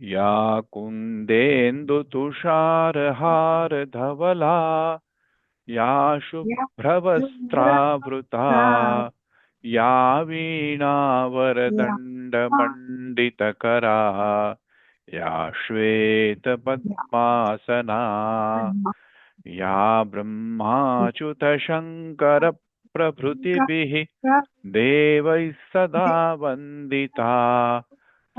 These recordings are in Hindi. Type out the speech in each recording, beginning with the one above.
या कुन्देन्दुतुषारहारधवला या शुभ्रवस्त्रावृता या वीणावरदण्डमण्डितकरा या श्वेतपद्मासना या ब्रह्माच्युतशङ्करप्रभृतिभिः देवैः सदा वन्दिता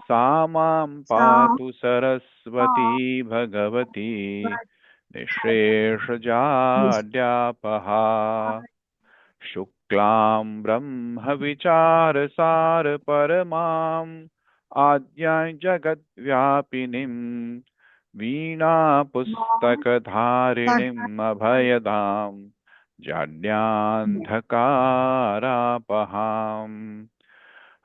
सा मां पातु सरस्वती भगवती निःशेषजाड्यापहा शुक्लां ब्रह्मविचारसारपरमाम् आद्यां जगद्व्यापिनीं वीणापुस्तकधारिणीम् अभयदां जाड्यान्धकारापहाम्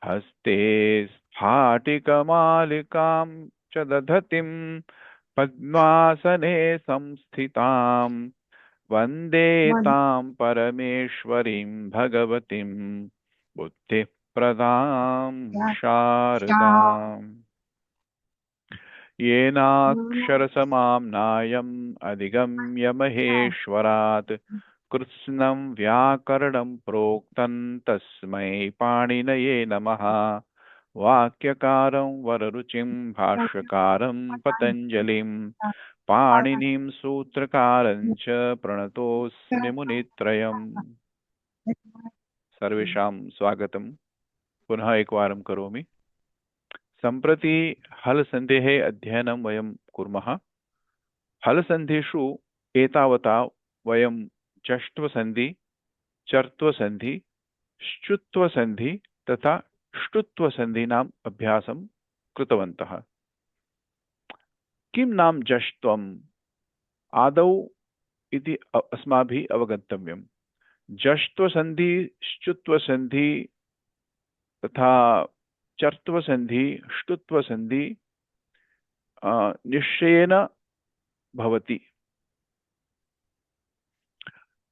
हस्ते स्फाटिकमालिकां च दधतीं पद्मासने संस्थितां वन्दे तां परमेश्वरीं भगवतीं बुद्धिप्रदां शारदाम् येनाक्षरसमाम्नायम् अधिगम्य महेश्वरात् कृत्स्नं व्याकरणं प्रोक्तं तस्मै पाणिनये नमः। वाक्यकारं वररुचिं भाष्यकारं पतञ्जलिं पाणिनिं सूत्रकारं च प्रणतोऽस्मि मुनित्रयम्। सर्वेषां स्वागतं। पुनः एकवारं करोमि। सम्प्रति हलसन्धेः अध्ययनं वयं कुर्मः। हलसन्धिषु एतावता वयं जष्ट्वसन्धि, चर्त्वसन्धि, श्चुत्वसन्धि तथा ष्टुत्वसन्धीनाम् अभ्यासं कृतवन्तः। किं नाम जष्ट्वम्? आदौ इति अस्माभिः अवगन्तव्यम्। जष्ट्वसन्धि, श्चुत्वसन्धि तथा चर्त्वसन्धि, ष्टुत्वसन्धि निश्चयेन भवति।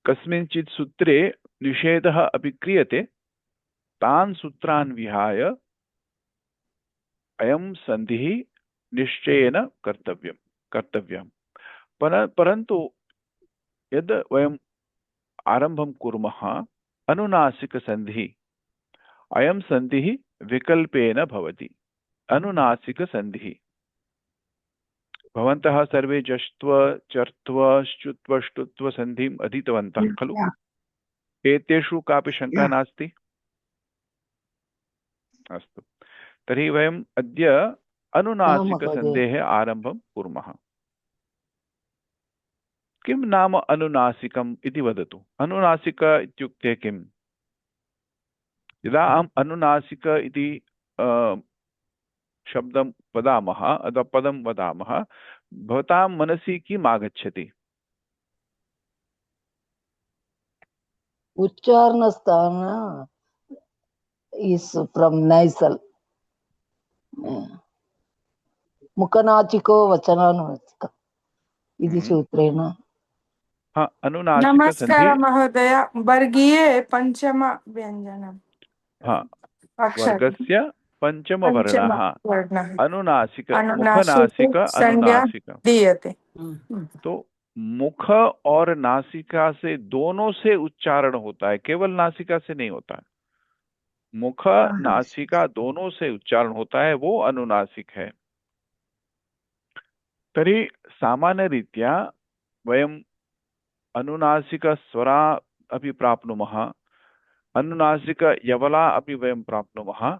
कस्मिंश्चित् सूत्रे निषेधः अपि क्रियते, तान् सूत्रान् विहाय अयं सन्धिः निश्चयेन कर्तव्यम्। परन्तु यद् वयम् आरम्भं कुर्मः अनुनासिकसन्धिः, अयं सन्धिः विकल्पेन भवति। अनुनासिकसन्धिः भवन्तः सर्वे जष्ट्व, चर्त्व, श्चुत्व, ष्टुत्व सन्धिम् अधीतवन्तः खलु? एतेषु कापि शङ्का नास्ति? अस्तु, तर्हि वयम् अद्य अनुनासिकसन्धेः आरम्भं कुर्मः। किं नाम अनुनासिकम् इति वदतु। अनुनासिक इत्युक्ते किम्? यदा अहम् अनुनासिक इति शब्दं वदामः अथवा पदं वदामः, भवतां मनसि किम् आगच्छति? उच्चारणस्थान is from nasal. मुखनाचिको वचनानुनासिक इति सूत्रेण। अनुनासिक नमस्कार महोदय, वर्गीय पंचम व्यञ्जनम्। वर्गस्य पंचमवर्णः अनुनासिक, मुखनासिक, अनुनासिक दीयते। तो मुख और नासिका से दोनों से उच्चारण होता है, केवल नासिका से नहीं होता है। मुख नासिका दोनों से उच्चारण होता है, वो अनुनासिक है। तर्हि सामान्यरीत्या वयम् अनुनासिक स्वरा अपि प्राप्नुमः, अनुनासिक यवला अपि वयं प्राप्नुमः।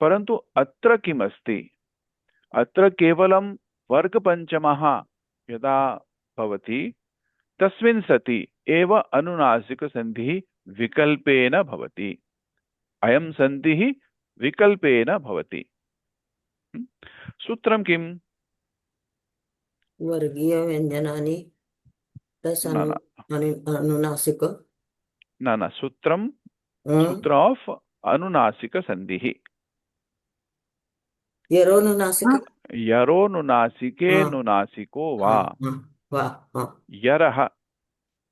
परन्तु अत्र किमस्ति? अत्र केवलं वर्गपञ्चमः यदा भवति तस्मिन् सति एव अनुनासिकसन्धिः विकल्पेन भवति। अयं सन्धिः विकल्पेन भवति। सूत्रं किम्? वर्गीय व्यञ्जनानि प्लस अनुनासिक। न सूत्रं, सूत्र ऑफ अनुनासिकसन्धिः। यरोनुनासिक, यरोनुनासिके नुनासिको वा। यरः,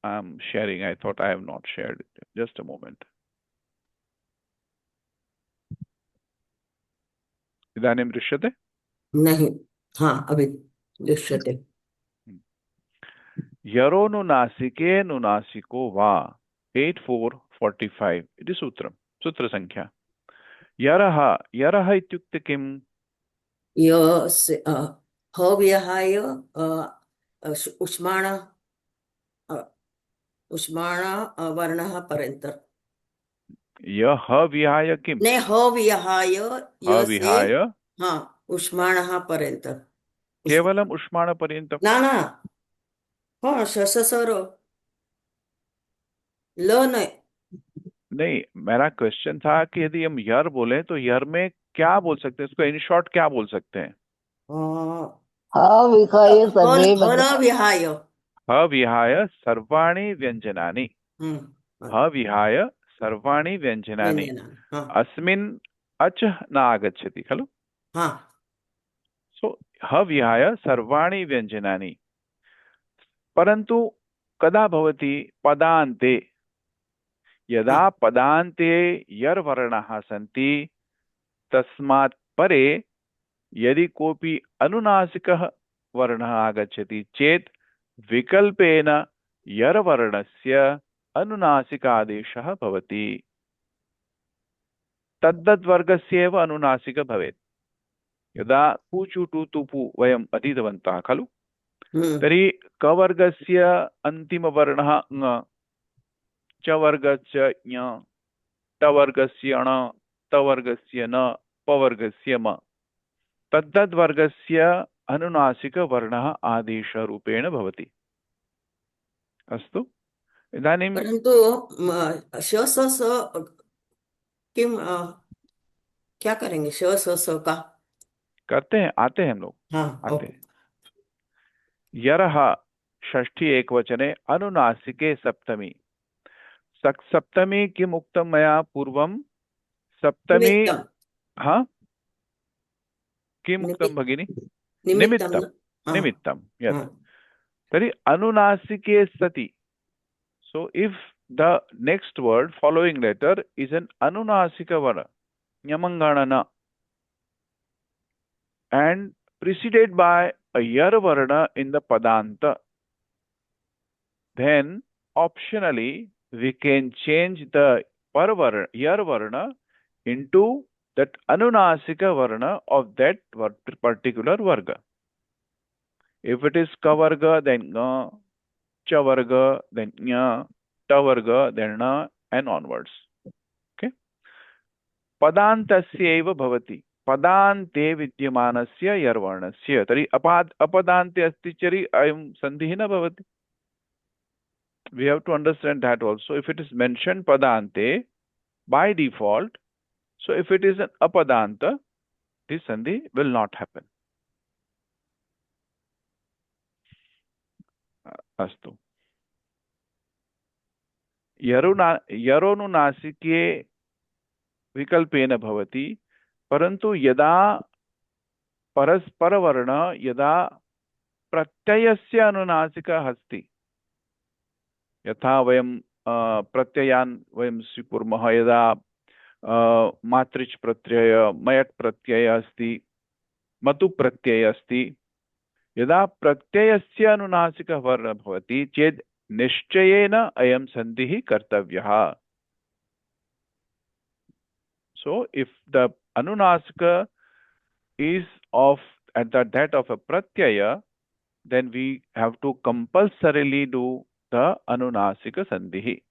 I am sharing. I thought I have not shared it. Just a moment. इदानीं दृश्यते? नहीं। हाँ, अभी दृश्यते। यरोनुनासिके नुनासिको वा 8445 इति सूत्रम् सूत्रसङ्ख्या यरः यरः इत्युक्ते किम् यस्य ह विहाय उष्माण उष्माण वर्णः परन्तः। यः विहाय किम् ने ह विहाय ह य से विहाय हाँ उष्माणः परन्तः। केवलम् उष्माणपर्यन्तम् ना ना, हाँ सससर ल नहीं। नहीं मेरा क्वेश्चन था कि यदि हम यर बोले तो यर में क्या बोल सकते हैं इसको इन शॉर्ट क्या बोल सकते हैं हाँ विखाय हल सर्वे हल व्यंजना। विहाय। ह विहाय सर्वाणि व्यञ्जनानि हम्म। ह विहाय सर्वाणि व्यञ्जनानि व्यञ्जनानि हाँ। अस्मिन् अच न आगच्छति खलु हाँ। सो ह विहाय सर्वाणि व्यञ्जनानि परन्तु कदा भवति पदान्ते यदा हाँ। पदान्ते यर्वर्णाः सन्ति तस्मात् परे यदि कोऽपि अनुनासिकः वर्णः आगच्छति चेत् विकल्पेन यर्वर्णस्य अनुनासिकादेशः भवति तद्दद्वर्गस्य एव अनुनासिक भवेत् यदा पूचु टु तुपु वयम् अधीतवन्तः खलु तर्हि कवर्गस्य अन्तिमवर्णः ङ चवर्गस्य ञ टवर्गस्य ण तवर्गस्य न पवर्गस्य म तद्दद्वर्गस्य अनुनासिकवर्णः आदेशरूपेण भवति अस्तु इदानीं परंतु श स स किम क्या करेंगे श स स का। करते हैं आते हैं हम लोग हाँ आते ओके। हैं यरः षष्ठी एकवचने अनुनासिके सप्तमी सप्तमी किम उक्तं मया पूर्वं सप्तमी निमित्तम। हाँ किम उक्तं निमित्त भगिनी निमित्तम निमित्तं न? हाँ। निमित्तं यत् हाँ। तर्हि अनुनासिके सति so if the next word following letter is an anunasika vara nyamanganana and preceded by a yar varna in the padanta then optionally we can change the yar varna into that anunasika varna of that particular varga. If it is kavarga, then ga, chavarga, then nya, tavarga, then na, and onwards. Okay. पदान्तस्यैव भवति पदान्ते विद्यमानस्य यर्वर्णस्य तर्हि अपदान्ते अस्ति चेत् अयं सन्धिः न भवति. We have to understand that also. If it is mentioned padante by default, so if it is an apadanta, this sandhi will not happen. Astu. यरोनुनासिके विकल्पेन भवति परन्तु यदा परस्परवर्ण यदा प्रत्ययस्य अनुनासिकः अस्ति यथा वयं प्रत्ययान् वयं स्वीकुर्मः यदा मातृच् प्रत्यय मयट् प्रत्यय अस्ति मतु प्रत्यय अस्ति यदा प्रत्ययस्य अनुनासिकः वर्णः भवति चेत् निश्चयेन अयं सन्धिः कर्तव्यः. So if the anunasika is of at that of a pratyaya then we have to compulsorily do the anunasika sandhi.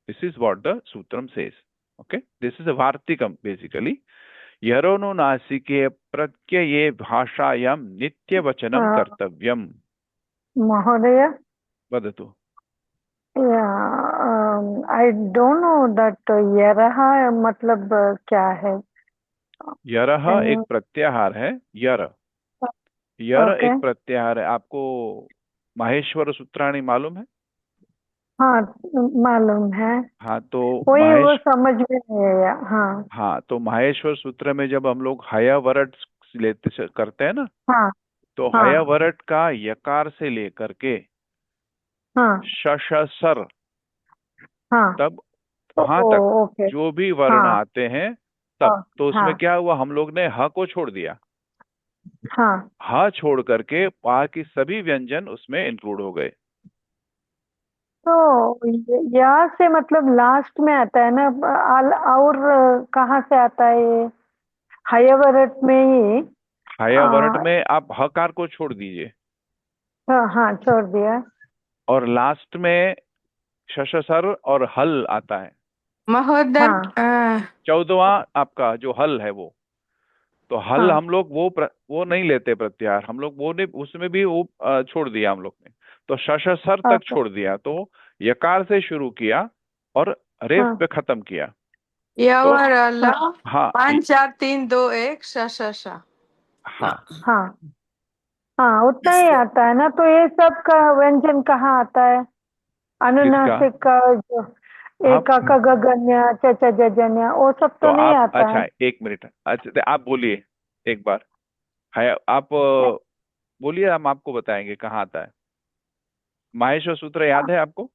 This is what the sutram says. Okay, this is a vartikam basically. यरोनुनासिके प्रत्यये भाषायां नित्यवचनं कर्तव्यम्. महोदय वदतु. आई डोंट नो दैट यरह मतलब क्या है. यरह एक प्रत्याहार है. यर यर ओके. एक प्रत्याहार है. आपको माहेश्वर सूत्राणि मालूम है? हाँ मालूम है. हाँ तो वही वो समझ में नहीं आया. हाँ हाँ तो माहेश्वर सूत्र में जब हम लोग हया वरट लेते करते हैं ना हाँ तो हाँ हया वरट का यकार से लेकर के हाँ सर हाँ. तब वहां तक ओके. जो भी वर्ण हाँ आते हैं तब तो उसमें हाँ क्या हुआ हम लोग ने ह को छोड़ दिया. हाँ, ह छोड़ करके बाकी सभी व्यंजन उसमें इंक्लूड हो गए। तो यहाँ से मतलब लास्ट में आता है ना, और कहाँ से आता है ये? हयवरट में ही। हयावरट में आप हकार को छोड़ दीजिए, हाँ हाँ, छोड़ दिया। और लास्ट में शशसर और हल आता है। महोदय, हाँ 14वां आपका जो हल है वो, तो हल हाँ हम लोग वो नहीं लेते प्रत्याहार, हम लोग वो नहीं, उसमें भी वो छोड़ दिया हम लोग ने। तो शशसर तक ओके। छोड़ दिया, तो यकार से शुरू किया और रेफ हाँ पे खत्म किया। तो यवर ल हाँ 5 4 3 2 1 श श श। हाँ, हाँ हाँ, उतना ही आता है ना। तो ये सब का व्यंजन कहाँ आता है? किसका? अनुनासिक का जो आप एक क ग गन्य च च ज जन्य, वो सब तो तो नहीं आप आता अच्छा, है। एक मिनट, अच्छा तो आप बोलिए एक बार। है आप बोलिए, हम आपको बताएंगे कहाँ आता है। माहेश्वर सूत्र याद है आपको?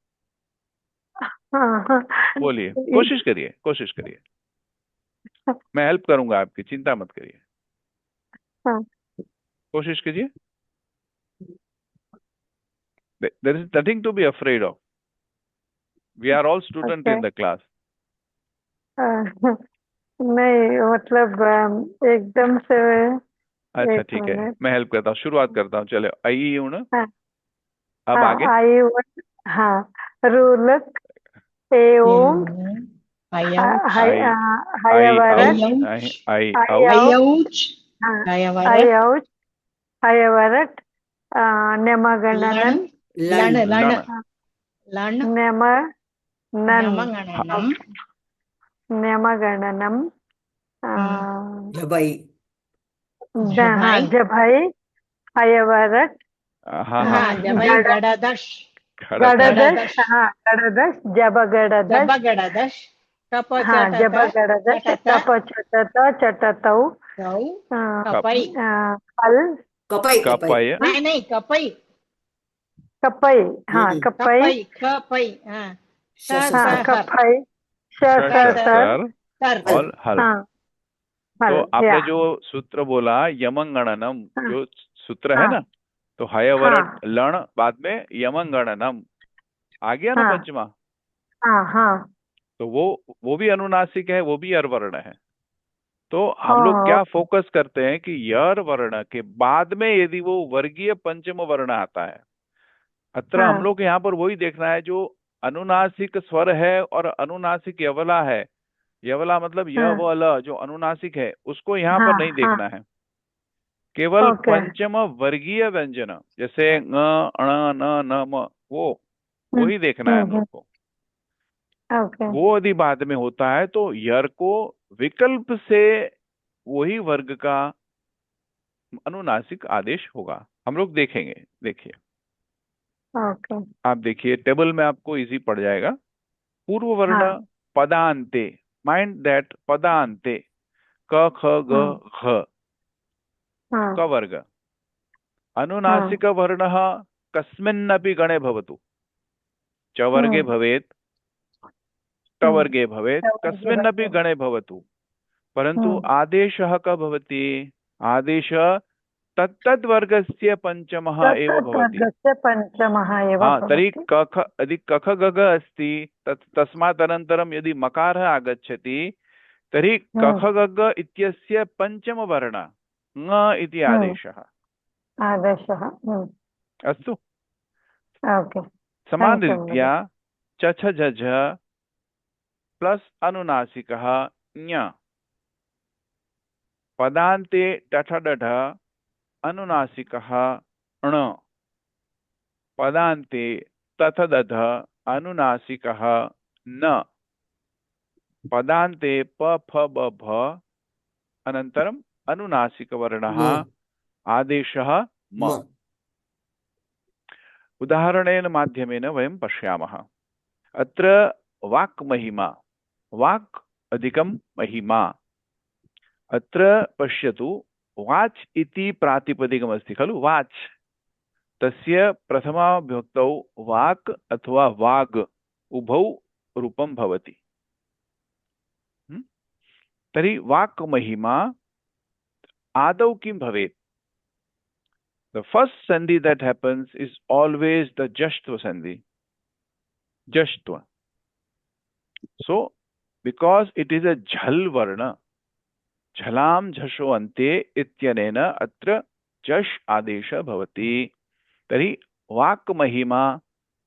हाँ हाँ बोलिए, कोशिश करिए, कोशिश करिए, मैं हेल्प करूंगा आपकी, चिंता मत करिए, हाँ, कोशिश कीजिए। There is nothing to be afraid of, we are all student okay. In the class. नहीं मतलब एकदम से। अच्छा एक ठीक है, मिनट। मैं हेल्प करता हूँ, शुरुआत करता हूँ, चलो आई उण, हाँ अब आगे। हाँ, आई हाँ, रुलक एवं Ayauch, आई, आई हयवरट आउच, Ayauch, आई आई आउच, हयौ Ayauch, हाँ, Ayavarat, हयौच हयवरट Lan, नेमगणनन Lan, Lan, लण, Lan, नेम नन। Nyamangananam, नेमगणनम जबई। हाँ, Jabai, जभई हयवरट हाँ हाँ, Jabai, गड़ Gadadash, खड़ा था। गड़दश। Gadadash, हाँ, गड़दश जब गड़दश। Jabagadadas, हाँ, जब Kapachatata, गड़दश Chatata, तप चटत चटतौ Kau, कप, Kapai, फल। कपाई कपाई। कपय, नहीं Kapai, कपई। हाँ, कपई। Kapai, Kapai, हाँ, Sa, हाँ, शशसर। Sahar, कपई श श Sa, स Sar, सर। सर Sar, हल। और हल। हाँ, तो फल या। आपने जो सूत्र बोला यमंगणनम, हाँ जो सूत्र है हाँ ना, तो हयवरट हाँ लण बाद में यमंगणनम आ गया ना हाँ पंचमा। हाँ हाँ। तो वो भी अनुनासिक है, वो भी अरवर्ण है। तो हम लोग ओ, क्या फोकस करते हैं कि यर वर्ण के बाद में यदि वो वर्गीय पंचम वर्ण आता है, अत्र हम हाँ लोग को यहाँ पर वही देखना है जो अनुनासिक स्वर है और अनुनासिक यवला है। यवला मतलब य हाँ व ल जो अनुनासिक है, उसको यहाँ पर हाँ नहीं हाँ। देखना है। केवल ओके। पंचम वर्गीय व्यंजन जैसे ङ अण न न म, वो ही देखना है हम लोग को। ओके। वो यदि बाद में होता है तो यर को विकल्प से वही वर्ग का अनुनासिक आदेश होगा, हम लोग देखेंगे। देखिए, ओके। आप देखिए टेबल में आपको इजी पड़ जाएगा। पूर्व वर्ण हाँ पदांते, माइंड दैट पदांते, क ख ग हाँ घ, हाँ क वर्ग। हाँ अनुनासिक वर्ण कस्मिन्नपि गणे भवतु, च वर्गे भवेत्, ट हम्म। वर्गे भवेत्, कस्मिन्नपि गणे भवतु। परंतु हम्म। आदेशः कः भवति? आदेश तत्तद्वर्गस्य पंचमः एव भवति। तद्वर्गस्य पञ्चमः एव हाँ, तर्हि भवति। कख यदि कख गग अस्ति, तस्मात् अनन्तरं यदि मकारः आगच्छति, तर्हि कख हम्म गग इत्यस्य पञ्चमवर्ण ङ इति हम्म। आदेशः। आदर्शः। अस्तु। ओके। थैंक यू समानरीत्या महोदय। च छ झ झ प्लस अनुनासिकः ञ, पदान्ते टठ डढ अनुनासिकः ण, पदान्ते तथ दध अनुनासिकः न, पदान्ते प फ ब भ अनन्तरम् अनुनासिकवर्णः म आदेशः म। म। उदाहरणेन माध्यमेन वयं पश्यामः। अत्र वाक् महिमा, वाक् अधिकं महिमा। अत्र पश्यतु, वाच् इति प्रातिपदिकमस्ति खलु, वाच्, तस्य प्रथमा विभक्तौ वाक् अथवा वाग् उभौ रूपं भवति। तर्हि वाक् महिमा आदौ किं भवेत्? The first sandhi that happens is always the jashtva sandhi. Jashtva. So, because it is a jhal varna, jhalam jhasho ante ityanena atra jash adesha bhavati. Tari vak mahima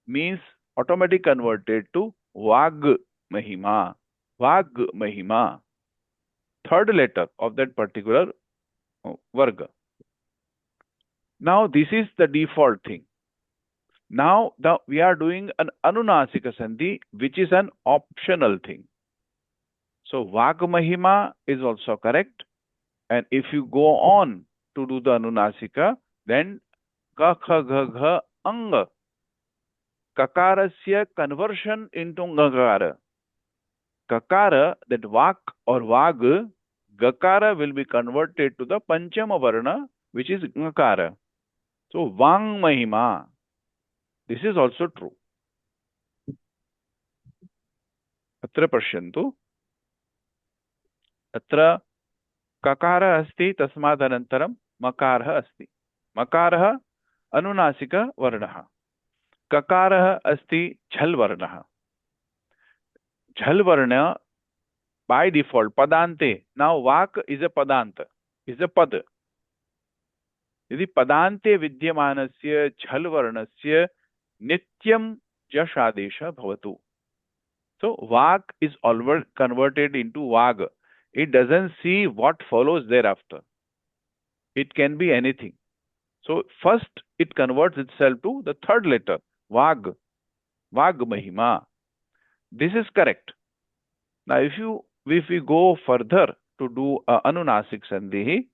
means automatically converted to vag mahima. Vag mahima. Third letter of that particular varga. Now this is the default thing. Now we are doing an anunasika sandhi, which is an optional thing. So vag mahima is also correct. And if you go on to do the anunasika, then ka kha gha gha anga. Kakarasya conversion into ngakara. Kakara, that vak or vag, gakara will be converted to the panchama varna, which is ngakara. So vang mahima. This is also true. Atra pashyantu. Atra kakara asti tasmadanantaram makarah asti. Makarah anunasika varnaha. Kakarah asti jhal varnaha. Jhal varna by default padante. Now vak is a padanta, is a pad. यदि पदान्ते विद्यमानस्य झल वर्णस्य नित्यम जश आदेश भवतु. So vak is always converted into vag. It doesn't see what follows thereafter. It can be anything. So first it converts itself to the third letter, vag, vag mahima. This is correct. Now if we go further to do anunasik sandhi,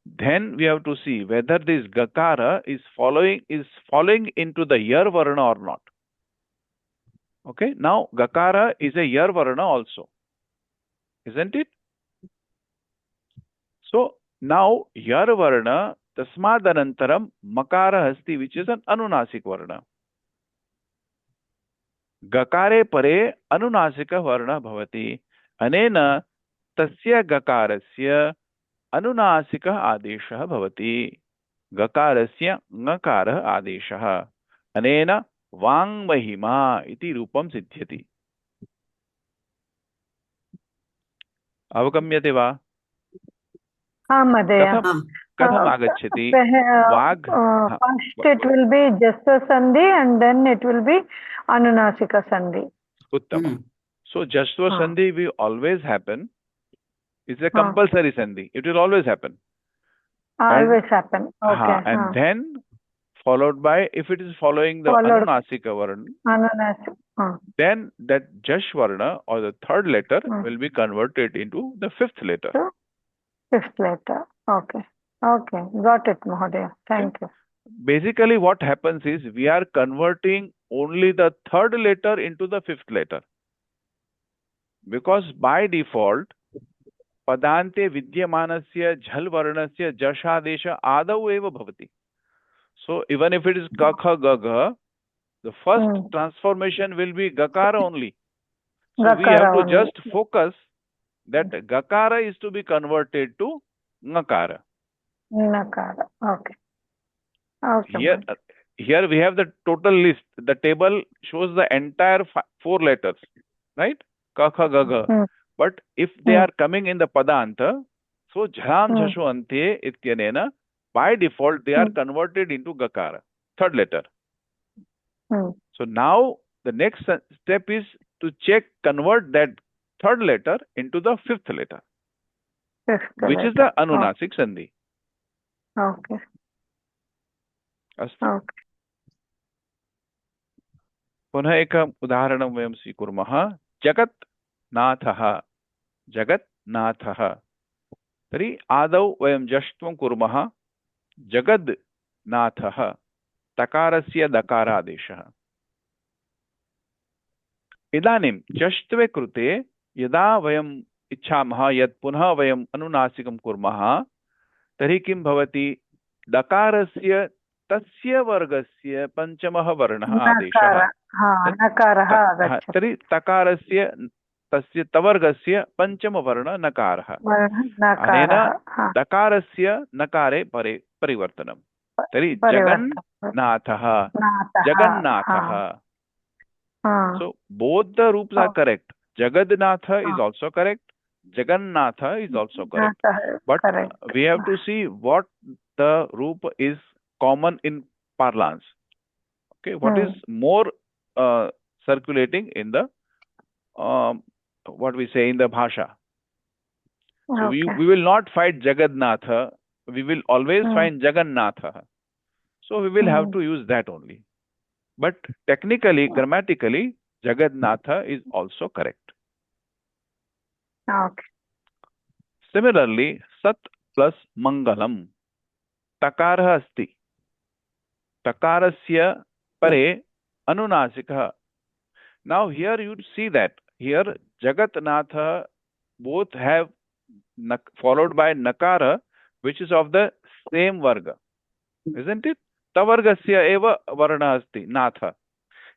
then we have to see whether this gakara is following into the yar varna or not. Okay, now gakara is a yar varna also, isn't it? So now yar varna tasmadanantaram makara asti, which is an anunasik varna. Gakare pare anunasika varna bhavati. Anena tasya gakarasya अनुनासिक आदेशः भवति. गकारस्य ङकारः आदेशः. अनेन वाङ् महिमा इति रूपं सिद्ध्यति. अवगम्यते वा? हाँ महोदय. कथम् आगच्छति? वाग् first it will be jasta sandhi and then it will be anunasika sandhi. उत्तमम्. So jastva sandhi will always happen. It's a compulsory sandhi. It will always happen. Always happen. Okay. And then followed by, if it is following the anunasika varna, then that jash varna or the third letter will be converted into the fifth letter. Fifth letter. Okay. Okay. Got it, Mahodaya. Thank you. Basically what happens is we are converting only the third letter into the fifth letter. Because by default, पदान्ते विद्यमानस्य झल वर्णस्य जशादेश आदौ एव भवति. So even if it is ka kha ga gha, the first transformation will be gakara only. So we have to just focus that gakara is to be converted to ngakara. Nakara. Okay. Okay. Here we have the total list. The table shows the entire 4 letters, right? Ka kha ga gha. But if they are coming in the padanta, so jhalam jhasho ante ityanena, by default they are converted into gakara, third letter. So now the next step is to convert that third letter into the fifth letter, which is the anunasik sandhi. Okay. अस्तु. पुनः एकम् उदाहरणं वयं स्वीकुर्मः. जगत् नाथः. जगत् नाथः. तर्हि आदौ वयं जष्ट्वं कुर्मः. जगद् नाथः. तकारस्य दकारादेशः. इदानीं जष्ट्वे कृते यदा वयम् इच्छामः यत् पुनः वयम् अनुनासिकं कुर्मः, तर्हि किं भवति? दकारस्य तस्य वर्गस्य पंचमः वर्णः आदेशः. तर्हि तकारस्य तस्य तवर्गस्य पंचमवर्ण नकारः. अनेन दकारस्य नकारे परिवर्तनम्. तर्हि परिवर्तनं जगन्नाथः नाथः जगन्नाथः. हाँ हाँ So both the roops are हाँ correct. Jagadnatha is हाँ also correct. Jagannatha is also correct. नाथः But correct we have to see what the roop is common in parlance. Okay, what is more circulating in the what we say in the bhasha. So we okay will not find Jagannatha. We will always find Jagannatha. So we will have to use that only. But technically, grammatically, Jagannatha is also correct. Okay Similarly, Sat plus Mangalam. Takarah asti. Takarasya pare anunasikah. Now here you see that here Jagatnatha both have followed by Nakara, which is of the same varga, isn't it? Tavargasya eva varna asti natha.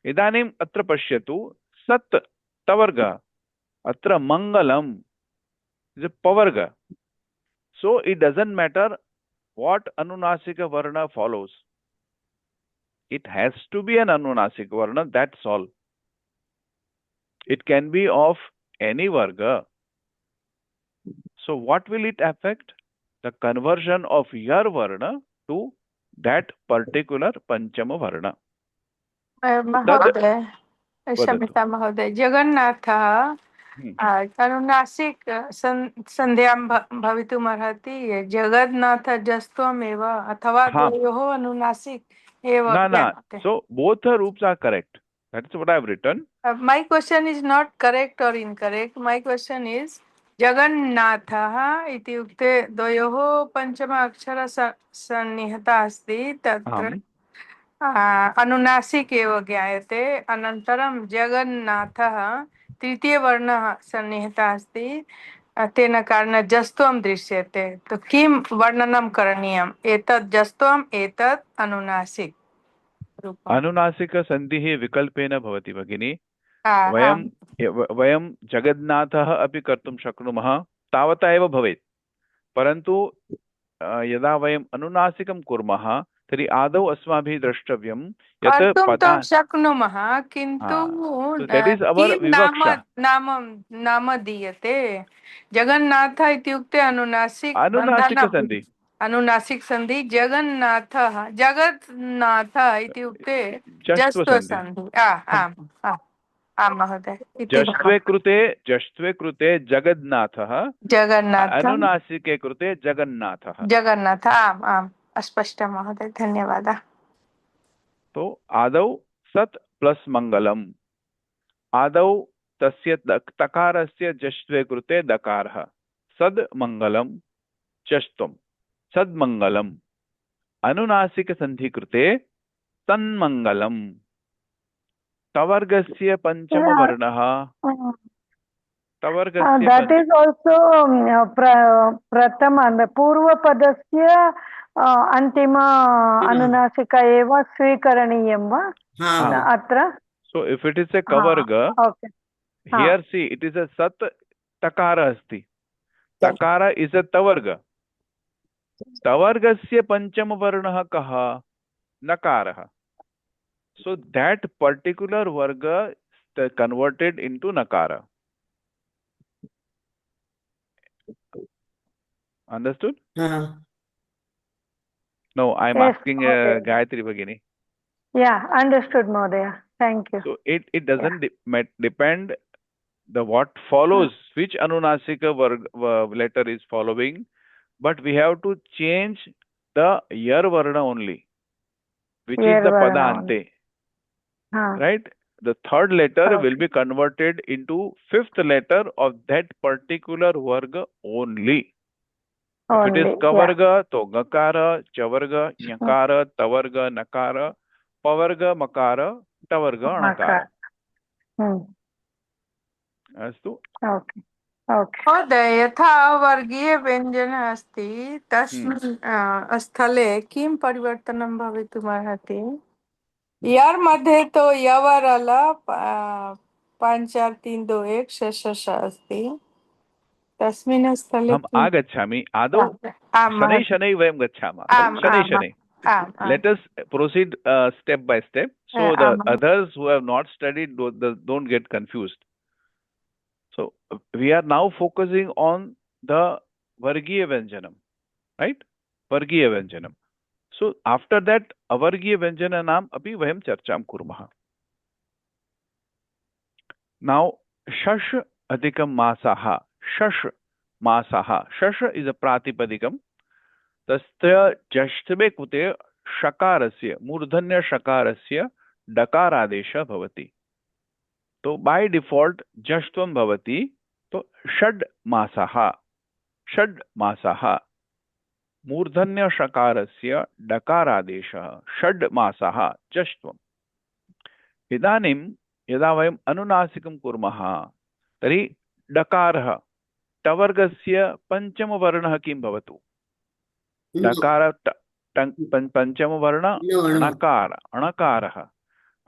Idanim atra pashyatu Sat tavarga atra Mangalam is a pavarga. So it doesn't matter what anunasika varna follows. It has to be an anunasika varna, that's all. It can be of any varga. So what will it affect? The conversion of yar varna to that particular panchama varna. महोदय वदतु. क्षम्यतां महोदय जगन्नाथः अनुनासिक संध्यां भवितुम् अर्हति जगन्नाथ जस्त्वमेव अथवा हाँ. द्वयोः अनुनासिक एव No. ज्ञायते. So both the roops are correct. That's what I have written. My question is not correct or incorrect. My question is जगन्नाथः इत्युक्ते द्वयोः पञ्चम अक्षर सन्निहिता अस्ति तत्र अनुनासिक एव ज्ञायते. अनन्तरं जगन्नाथः तृतीयवर्णः सन्निहितः अस्ति तेन कारणेन जस्त्वं दृश्यते. तो किं वर्णनं करणीयम्? एतत् जस्त्वम् एतत् अनुनासिक रूपम्. अनुनासिक संधिः विकल्पेन भवति भगिनी. आम्. वयं जगन्नाथः अपि कर्तुं शक्नुमः, तावता एव भवेत्. परन्तु यदा वयम् अनुनासिकं कुर्मः तर्हि आदौ अस्माभिः द्रष्टव्यं यत् कर्तुं पदा तु शक्नुमः किन्तु that is our किं विवक्षा. नाम दीयते. जगन्नाथ इत्युक्ते अनुनासिक अनुनासिक संधि. अनुनासिक संधि. जगन्नाथ इत्युक्ते जष्ट्व जस्त्व संधि. संधि. आम् आम् महोदय. जष्ट्वे कृते जगन्नाथः, अनुनासिके कृते जगन्नाथः. जगन्नाथ. आम् आम् स्पष्टं महोदय, धन्यवादः. तो आदौ सत् प्लस मंगलम. आदौ तस्य तकारस्य जष्ट्वे कृते दकारः. सद् मंगलम चष्टुम सद्मंगलम. अनुनासिक संधि कृते तन्मंगलम. तवर्गस्य पंचम वर्णः. तवर्गस्य that is also प्रथम पूर्वपदस्य अन्तिम अनुनासिका एव स्वीकरणीयं वा अत्र? So if it is a kavarga, okay. here see it is a sat takara asti. Takara is a tavarga. Tavargasya panchama varnah kaha? Nakarah. So that particular varga converted into nakara. Understood? No, I am asking Gayatri Bhagini. Yeah, understood, Mahodaya. Thank you. So it doesn't depend the what follows, which anunasika letter is following, but we have to change the yar varna only, which is the padante. Right? The third letter will be converted into fifth letter of that particular varga only. If it is kavarga, to gakara, chavarga, nyakara, tavarga, nakara, pavarga, makara, tavarga, anakara. अस्तु. महोदय, यथा वर्गीय व्यञ्जन अस्ति तस्मिन् स्थले किं परिवर्तनं भवितुमर्हति? यार मध्ये तो यवरल 5 4 3 2 1 श अस्ति. तस्मिन् स्थले हम आगच्छामि. आदौ शनै शनै वयं गच्छामः. शनै शनै Let us proceed step by step, so the others who have not studied don't get confused. So we are now focusing on the Vargiya Vyanjanam, right? Vargiya Vyanjanam. So after that Avargiya Vyanjananam api vayam charcham kurmah. Now shash adhikam masaha. Shash masaha. Shash is a pratipadikam. तस्य जष्टवे कृते शकारस्य मूर्धन्य शकारस्य डकारादेशः भवति. तो बाय डिफॉल्ट जष्टवं भवति. तो षड् मासः मूर्धन्य शकारस्य डकारादेशः षड् मासः जष्टवम्. इदानीं यदा वयम् अनुनासिकं कुर्मः तर्हि डकारः टवर्गस्य पञ्चमवर्णः किं भवतु? डकार पंचमवर्ण अणकार अणकारः.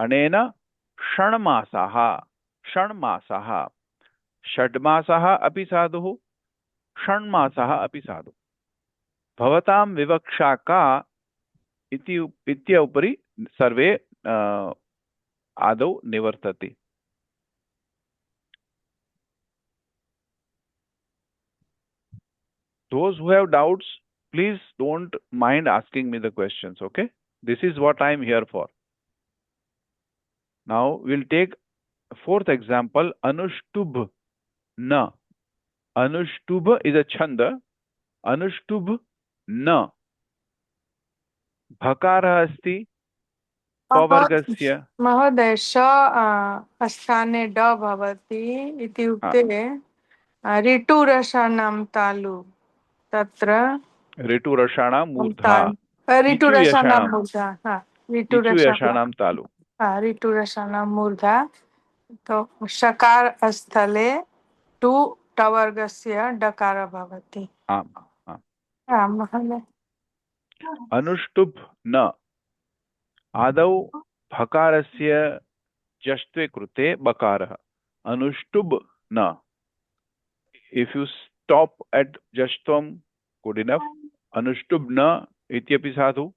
अनेन षण्मासः षड्मासः अपि साधुः षण्मासः अपि साधुः. भवतां विवक्षा का इति उपरि सर्वे आदौ निवर्तते. Those who have doubts, please don't mind asking me the questions, okay? This is what I am here for. Now we'll take fourth example, Anushtubh na. Anushtubh is a chanda. Anushtubh na. Bhakarah asti pavargasya. महोदय श स्थाने ड भवति इत्युक्ते ऋटुरसानां तालु तत्र ऋटुरसाणां मूर्धा ऋटुरसानां मूर्धा ऋटुरसाणां तालु ऋटुरसानां मूर्धा. तो शकार स्थले टु टवर्गस्य डकार भवति. आम् आम् महोदय. अनुष्टुप् न. आदौ भकारस्य जष्ट्वे कृते बकारः. अनुष्टुब् न. If you stop at जष्ट्वं, good enough. Anushtubh na ityapi sadhu.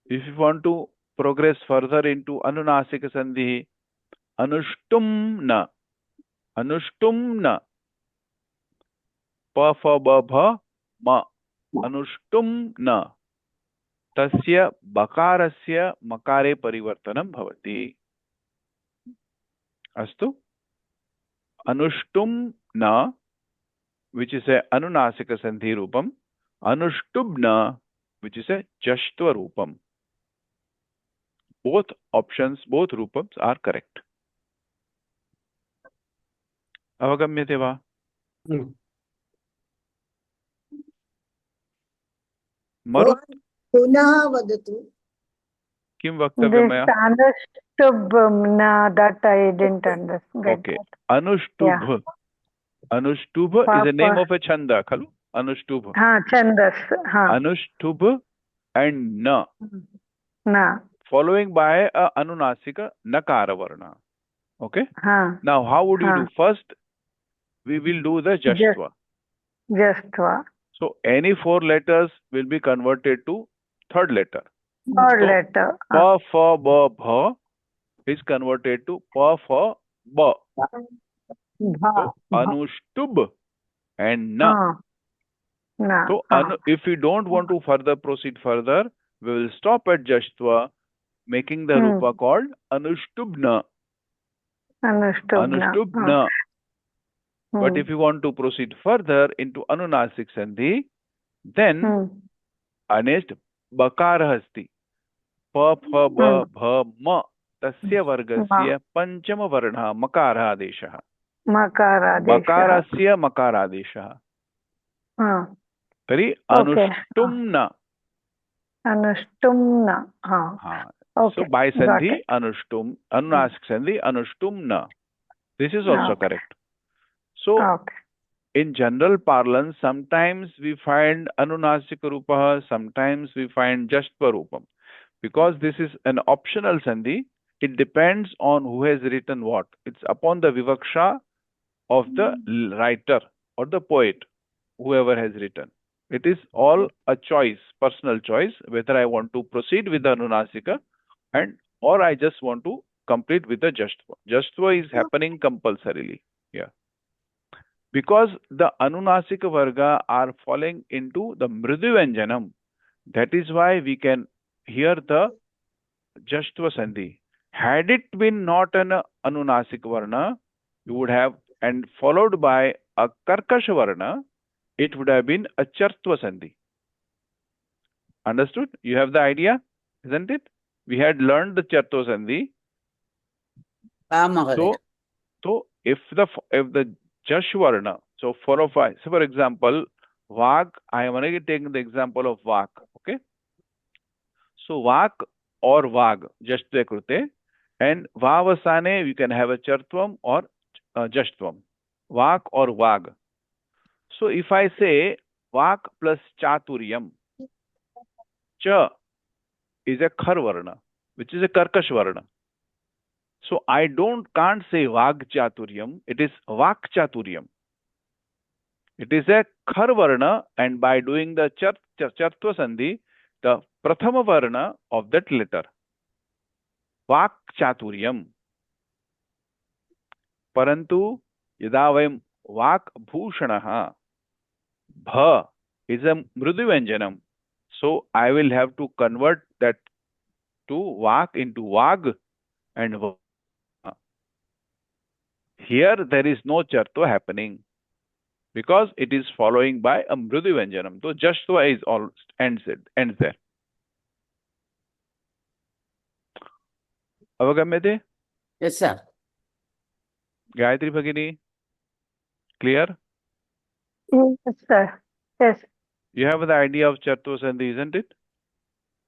If you want to progress further into anunasika sandhi, anushtum na. Anushtum na. Pa fa ba bha ma. Anushtum na. तस्य बकारस्य मकारे परिवर्तनं भवति. अस्तु. अनुष्टुम न, which is a anunasika sandhi rupam. Anuštubna, which is a jashtva rupam. Both options, both rupams are correct. Avagamyate va? Marut? पुनः वदतु. किं वक्तव्यं मया? Anuštubh, that I didn't understand. Okay. Anuštubh. Anuštubh is the name of a chanda, khalu? Anuštubh. Chandas. Anuštubh and na. Na. Following by a anunasika nakara varna. Okay? Now how would you do? First, we will do the jashtva. Jashtva. So any four letters will be converted to third letter. Third letter. Pa, fa, ba, bha is converted to pa, fa, ba. So, Anuštubh and na. So if we don't want to further proceed further, we will stop at jashtva, making the rupa called Anuštubhna. Anuštubhna. But if you want to proceed further into anunasik sandhi, then anesh bakarah asti. Pa, pha, ba, bha, ma. Tasya vargasya panchama varna makarah adeshah. Makarasya makaradeshah. Tari Anuštumna. Anuštumna. So by sandhi Anuštum, anunasik sandhi Anuštumna. This is also correct. So in general parlance, sometimes we find anunasika rupa, sometimes we find jashtva rupam. Because this is an optional sandhi, it depends on who has written what. It's upon the vivaksha of the writer or the poet, whoever has written. It is all a choice, personal choice, whether I want to proceed with the Anunasika or I just want to complete with the Jashtva. Jashtva is happening compulsorily. Yeah. Because the Anunasika Varga are falling into the Mriduvyanjanam. That is why we can hear the Jashtva Sandhi. Had it been not an Anunasika Varna, you would have, and followed by a Karkasha Varna, it would have been a Chartva Sandhi. Understood? You have the idea, isn't it? We had learned the Chartva Sandhi. So if the Jash Varna, so 4 or 5, so for example, Vak, I am only taking the example of Vak, okay? So Vak or Vag, Jashtva Krute, and Vavasane, we can have a Chartvam or Jashtvam. Vak or Vag. So if I say Vak plus Chaturyam, Cha is a Khar Varna, which is a Karkash Varna. So I can't say Vag Chaturyam, it is Vak Chaturyam. It is a Khar Varna, and by doing the Chartva Sandhi, the Prathama Varna of that letter. Vak Chaturyam. Parantu yada vayam Vak Bhushanaha, Bha is a Mriduvyanjanam. So I will have to convert that to Vak into Vag and Va. Here there is no Chartva happening because it is following by a Mriduvyanjanam. So Jashtva is all ends there. Avagamyate? Yes, sir. Gayatri Bhagini? Clear? Yes, sir. Yes. You have the idea of Chartva Sandhi, isn't it?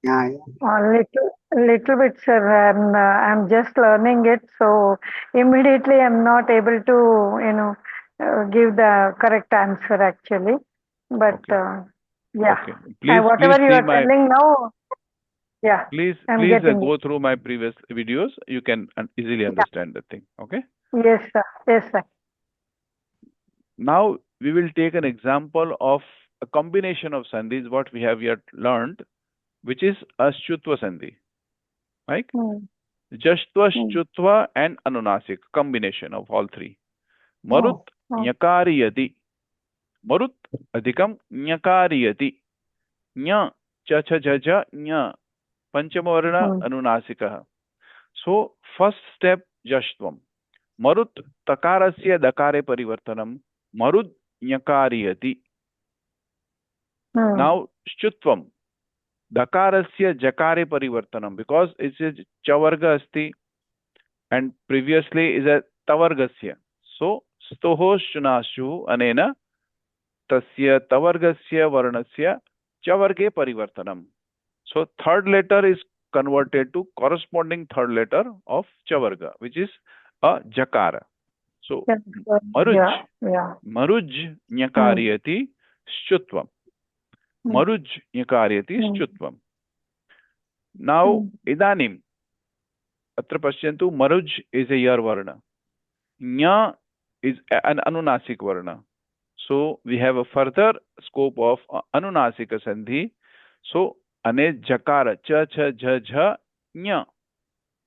Yeah. A little bit, sir. I'm just learning it, so immediately I'm not able to, give the correct answer actually. But Okay. yeah, Okay. Please whatever you see are telling now, yeah, Please I'm getting go through my previous videos. You can easily understand the thing. Okay. it. Yes, sir. Yes, sir. Now we will take an example of a combination of sandhis, what we have yet learned, which is a Shutva Sandhi. Right? Jashtva, Shutva, and Anunasik, combination of all three. Marut Nyakariyati. Marut Adhikam Nyakariyati. Nya cha cha ja ja nya. Panchamavarna Anunasika. So first step Jashtvam. Marut takarasya dakare parivartanam. Marut nyakariyati. Now Shutvam. Dakarasya jakare parivartanam, because it is chavarga asti and previously is a tavargasya. So stoho shunashu anena tasya tavargasya varnasya chavarge parivartanam. So third letter is converted to corresponding third letter of chavarga, which is a jakara. So maruj, maruj nyakariyati shutvam. Maruj nyakariyati shutvam. Now idanim atra pashyantu, maruj is a yar varna. Nya is an anunasik varna. So we have a further scope of anunasika sandhi. So ane jakara cha cha jha jha nya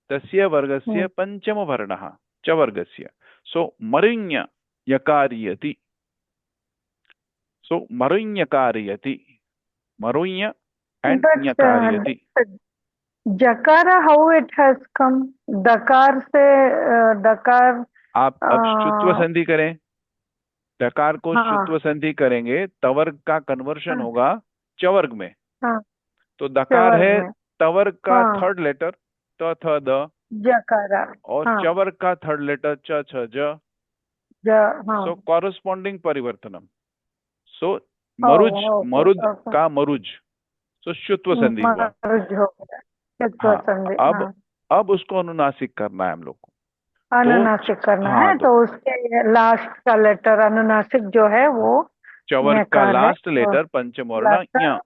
tasya vargasya panchama varnaha cha vargasya. So marinya yakariyati. So marunyyakariyati. Marunya and nyakariyati. Jakara, how it has come? Dakar से Dakar. आप अब शुत्व संधि करें. डकार को शुत्व संधि करेंगे, तवर्ग का कन्वर्शन होगा चवर्ग में. तो दकार है तवर्ग का थर्ड लेटर त थ द जकारा, और चवर्ग का थर्ड लेटर च छ ज. सो कॉरस्पॉन्डिंग परिवर्तनम. सो मरुज, मरुद का मरुज, सो शुत्व संधि हुआ. अब उसको अनुनासिक करना है हम लोग को. अनुनासिक करना है, तो उसके लास्ट का लेटर अनुनासिक जो है वो चवर्ग का लास्ट लेटर पंचमवर्ण ञ.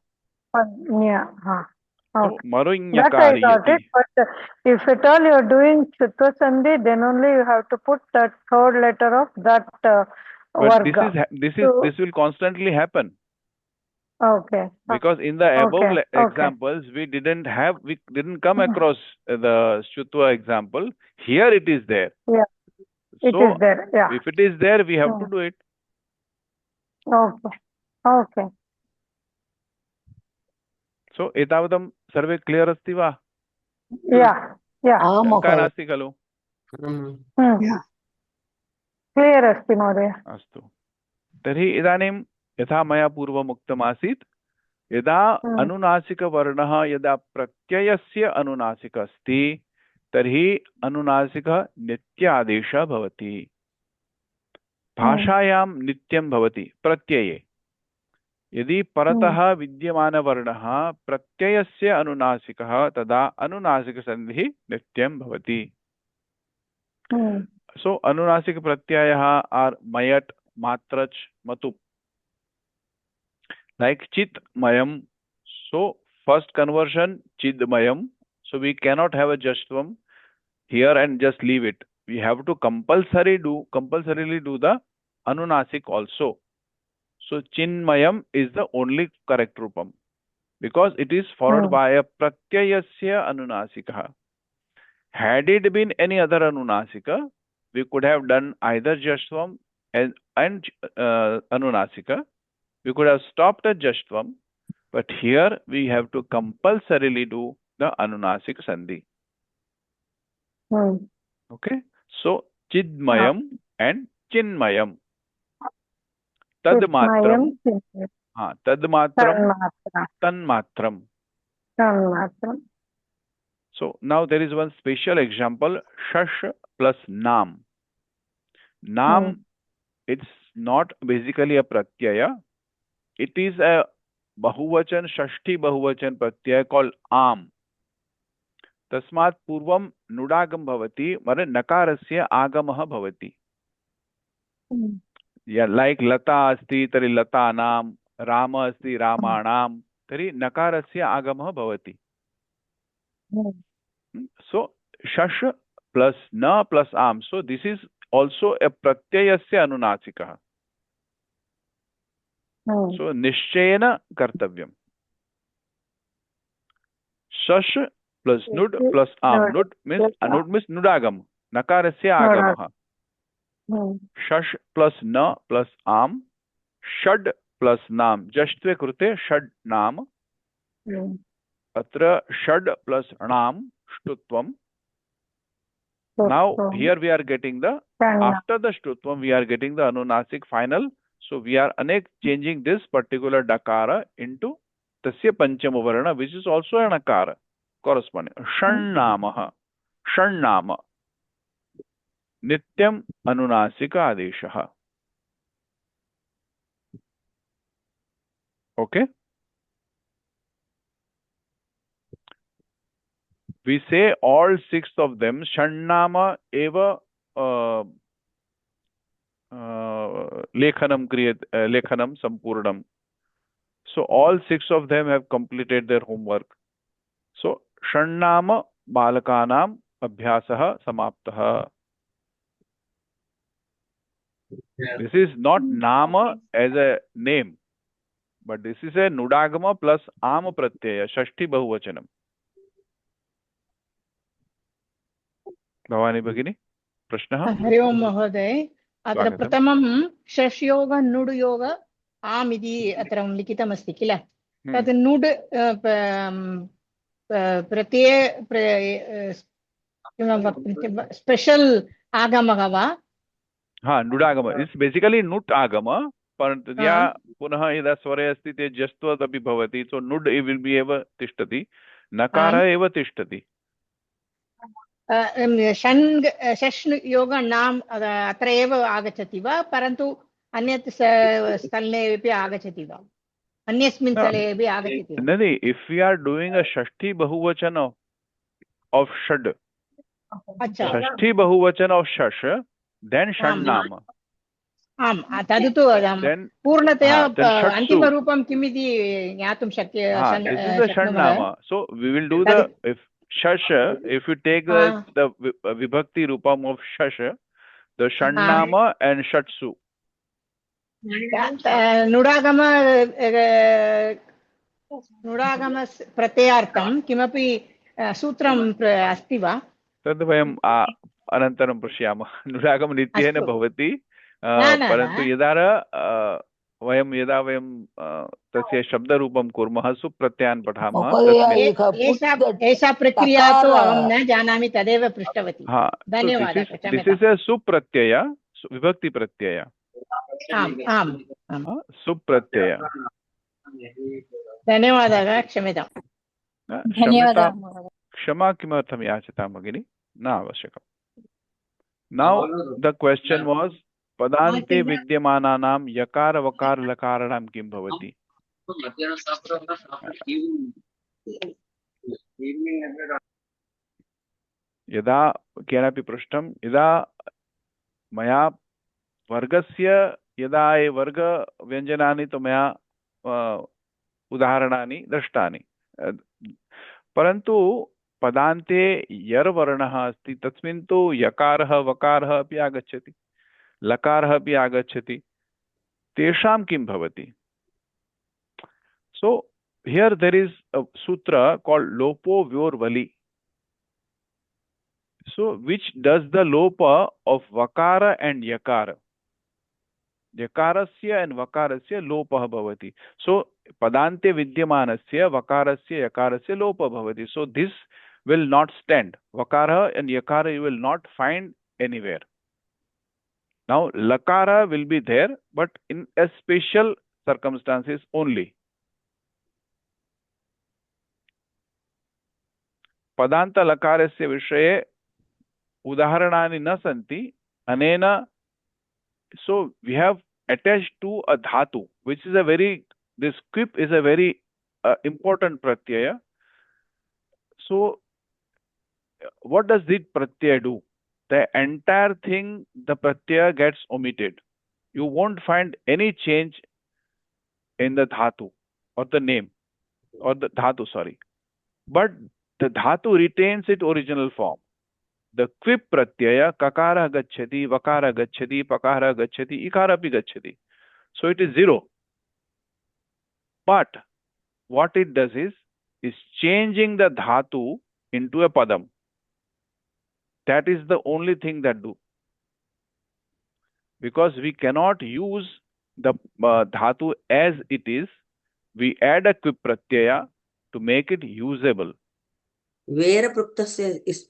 Marunyyakariyati. But if at all you are doing Shutva Sandhi, then only you have to put that third letter of that But varga. this will constantly happen. Okay. Because in the above Okay. Okay. examples, we didn't come across the Shutva example. Here it is there. Yeah, it So is there. Yeah. if it is there, we have to Hmm. do it. Okay. Okay. So एतावतं सर्वे क्लियर् अस्ति वा? Yeah. Yeah. शङ्का नास्ति खलु? क्लियर् अस्ति महोदय. अस्तु. तर्हि इदानीं यथा मया पूर्वम् उक्तमासीत्, यदा अनुनासिकवर्णः यदा प्रत्ययस्य अनुनासिकः अस्ति तर्हि अनुनासिकः नित्यादेशः भवति. भाषायां नित्यं भवति प्रत्यये. यदि परतः विद्यमानवर्णः प्रत्ययस्य अनुनासिकः तदा अनुनासिकसन्धिः नित्यं भवति. So अनुनासिक प्रत्ययः are mayat, matrach, matup. Like chitmayam. So first conversion chidmayam. So we cannot have a justvam here and just leave it. We have to compulsorily do the anunasik also. So chinmayam is the only correct rupam because it is followed by a pratyayasya anunasikah. Had it been any other anunasika, we could have done either Jashtvam and Anunasika. We could have stopped at Jashtvam, but here we have to compulsorily do the Anunasik Sandhi. Okay? So, Chidmayam and Chinmayam. Tadmatram. Tadmatram. Tanmatram. So, now there is one special example, Shash plus Nam. Nam, it's not basically a pratyaya. It is a bahuvachan, shashti bahuvachan pratyaya called Am. Tasmat purvam nudagam bhavati, mara nakarasya agamah bhavati. Yeah, like Lata asti, tari Lata nam, Rama asti, Ramanam, tari nakarasya agamah bhavati. So, shash plus na plus am. So, this is also a pratyayasya anunasika. So, nishchayena kartavyam. Shash plus nud plus am. Nud means nudagam. Nakarasya agamah. Shash plus na plus am. Shad plus nam. Jashtve krute shad nam. Atra shad plus nam. Shtutvam. Now, here we are getting the, after the Shtutvam, we are getting the Anunasik final. So, we are changing this particular Dakara into Tasya Panchama Varana, which is also an Akara corresponding. Shannamaha. Shannama. Nityam Anunasika Adeshaha. Okay? We say all 6 of them, Shannama eva lekhanam sampurnam. So all 6 of them have completed their homework. So Shannama balakanam abhyasaha samaptaha. This is not nama as a name, but this is a nudagama plus ama pratyaya, shashti bahuvachanam. Bhavani भगिनी प्रश्नः? हरि ओम् महोदय. अत्र प्रथमं शश्योग नुड् योग आम् इति अत्र लिखितमस्ति किल? तद् नुड् प्रत्यय स्पेशल् आगमः वा? हाँ, नुडागम. इट्स् बेसिकली नुट् आगम, परन्तु पुनः यदा स्वरे अस्ति ते जस्त्वत् अपि भवति. सो नुड् विल् बि एव तिष्ठति, नकारः एव तिष्ठति. षष् योग नाम अत्र एव आगच्छति वा, परन्तु अन्यत् स्थले अपि आगच्छति वा, अन्यस्मिन् स्थले अपि आगच्छति वा? न, if we are doing a षष्ठी बहुवचन ऑफ षड्, षष्ठी बहुवचन ऑफ शश, देन षड् नाम. आम्, तद् तु पूर्णतया अन्तिमरूपं किम् इति ज्ञातुं शक्नुमः. So we will do the Shasha, if you take the Vibhakti Rupam of Shasha, the Shannama and Shatsu. नुडागम नुडागम प्रत्ययार्थं किमपि सूत्रं अस्ति वा? तद् वयम् अनन्तरं पश्यामः। नुडागम नित्येन अस्तु। भवति, न परन्तु यदा वयं तस्य शब्दरूपं कुर्मः, सुप्रत्ययान् पठामः तस्मिन् एषा प्रक्रिया तु अहं न जानामि, तदेव पृष्टवती। धन्यवादः, दिस् इस् ए सुप्रत्यय, विभक्ति प्रत्यय। आम् आम् सुप्रत्यय। धन्यवादः, क्षम्यताम्। क्षमा किमर्थं याचितां भगिनि? न आवश्यकम्। नौ द क्वेश्चन वाज पदान्ते विद्यमानानां यकार वकार लकाराणां किं भवति? यदा केनापि पृष्टं, यदा मया वर्गस्य यदा ये वर्गव्यञ्जनानि तो मया उदाहरणानि दृष्टानि, परन्तु पदान्ते यर् वर्णः अस्ति तस्मिन् तु यकारः वकारः अपि आगच्छति, लकारः अपि आगच्छति, तेषां किं भवति? So here there is a sutra called lopo vyorvali. So which does the lopa of vakara and yakara? Yakarasya and vakarasya lopah bhavati. So padante vidyamanasya vakarasya yakarasya lopa bhavati. So this will not stand. Vakara and yakara you will not find anywhere. Now lakara will be there, but in a special circumstances only. पदान्त लकारस्य विषये उदाहरणानि न सन्ति अनेन. So we have attached to a dhatu, which is this quip is a very important pratyaya. So what does this pratyaya do? The entire thing, the pratyaya gets omitted. You won't find any change in the dhatu or the name or the dhatu, sorry. But the dhatu retains its original form. The quip pratyaya kakara gacchati, vakara gacchati, pakara gacchati, ikara api gacchati. So it is zero. But what it does is changing the dhatu into a padam. That is the only thing that do. Because we cannot use the dhatu as it is, we add a quip pratyaya to make it usable. Vera pruktasya is.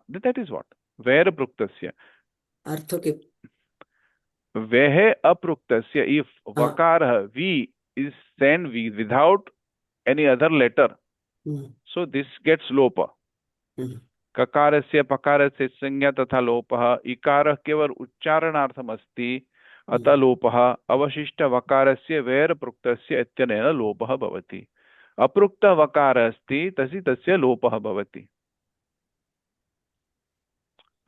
That is what? Vera pruktasya. Artho ke. Vehe apruktasya. If vakara, V is sent V without any other letter. So this gets lopa. Kakarasya pakarasya sanya tatha lopah. Ikara kevar uchcharanartham asti. Ata lopah. Avashishta vakarasya vera pruktasya ityanena lopah bhavati. अप्रुक्ता वकार अस्ति तसी तस्य लोपः भवति.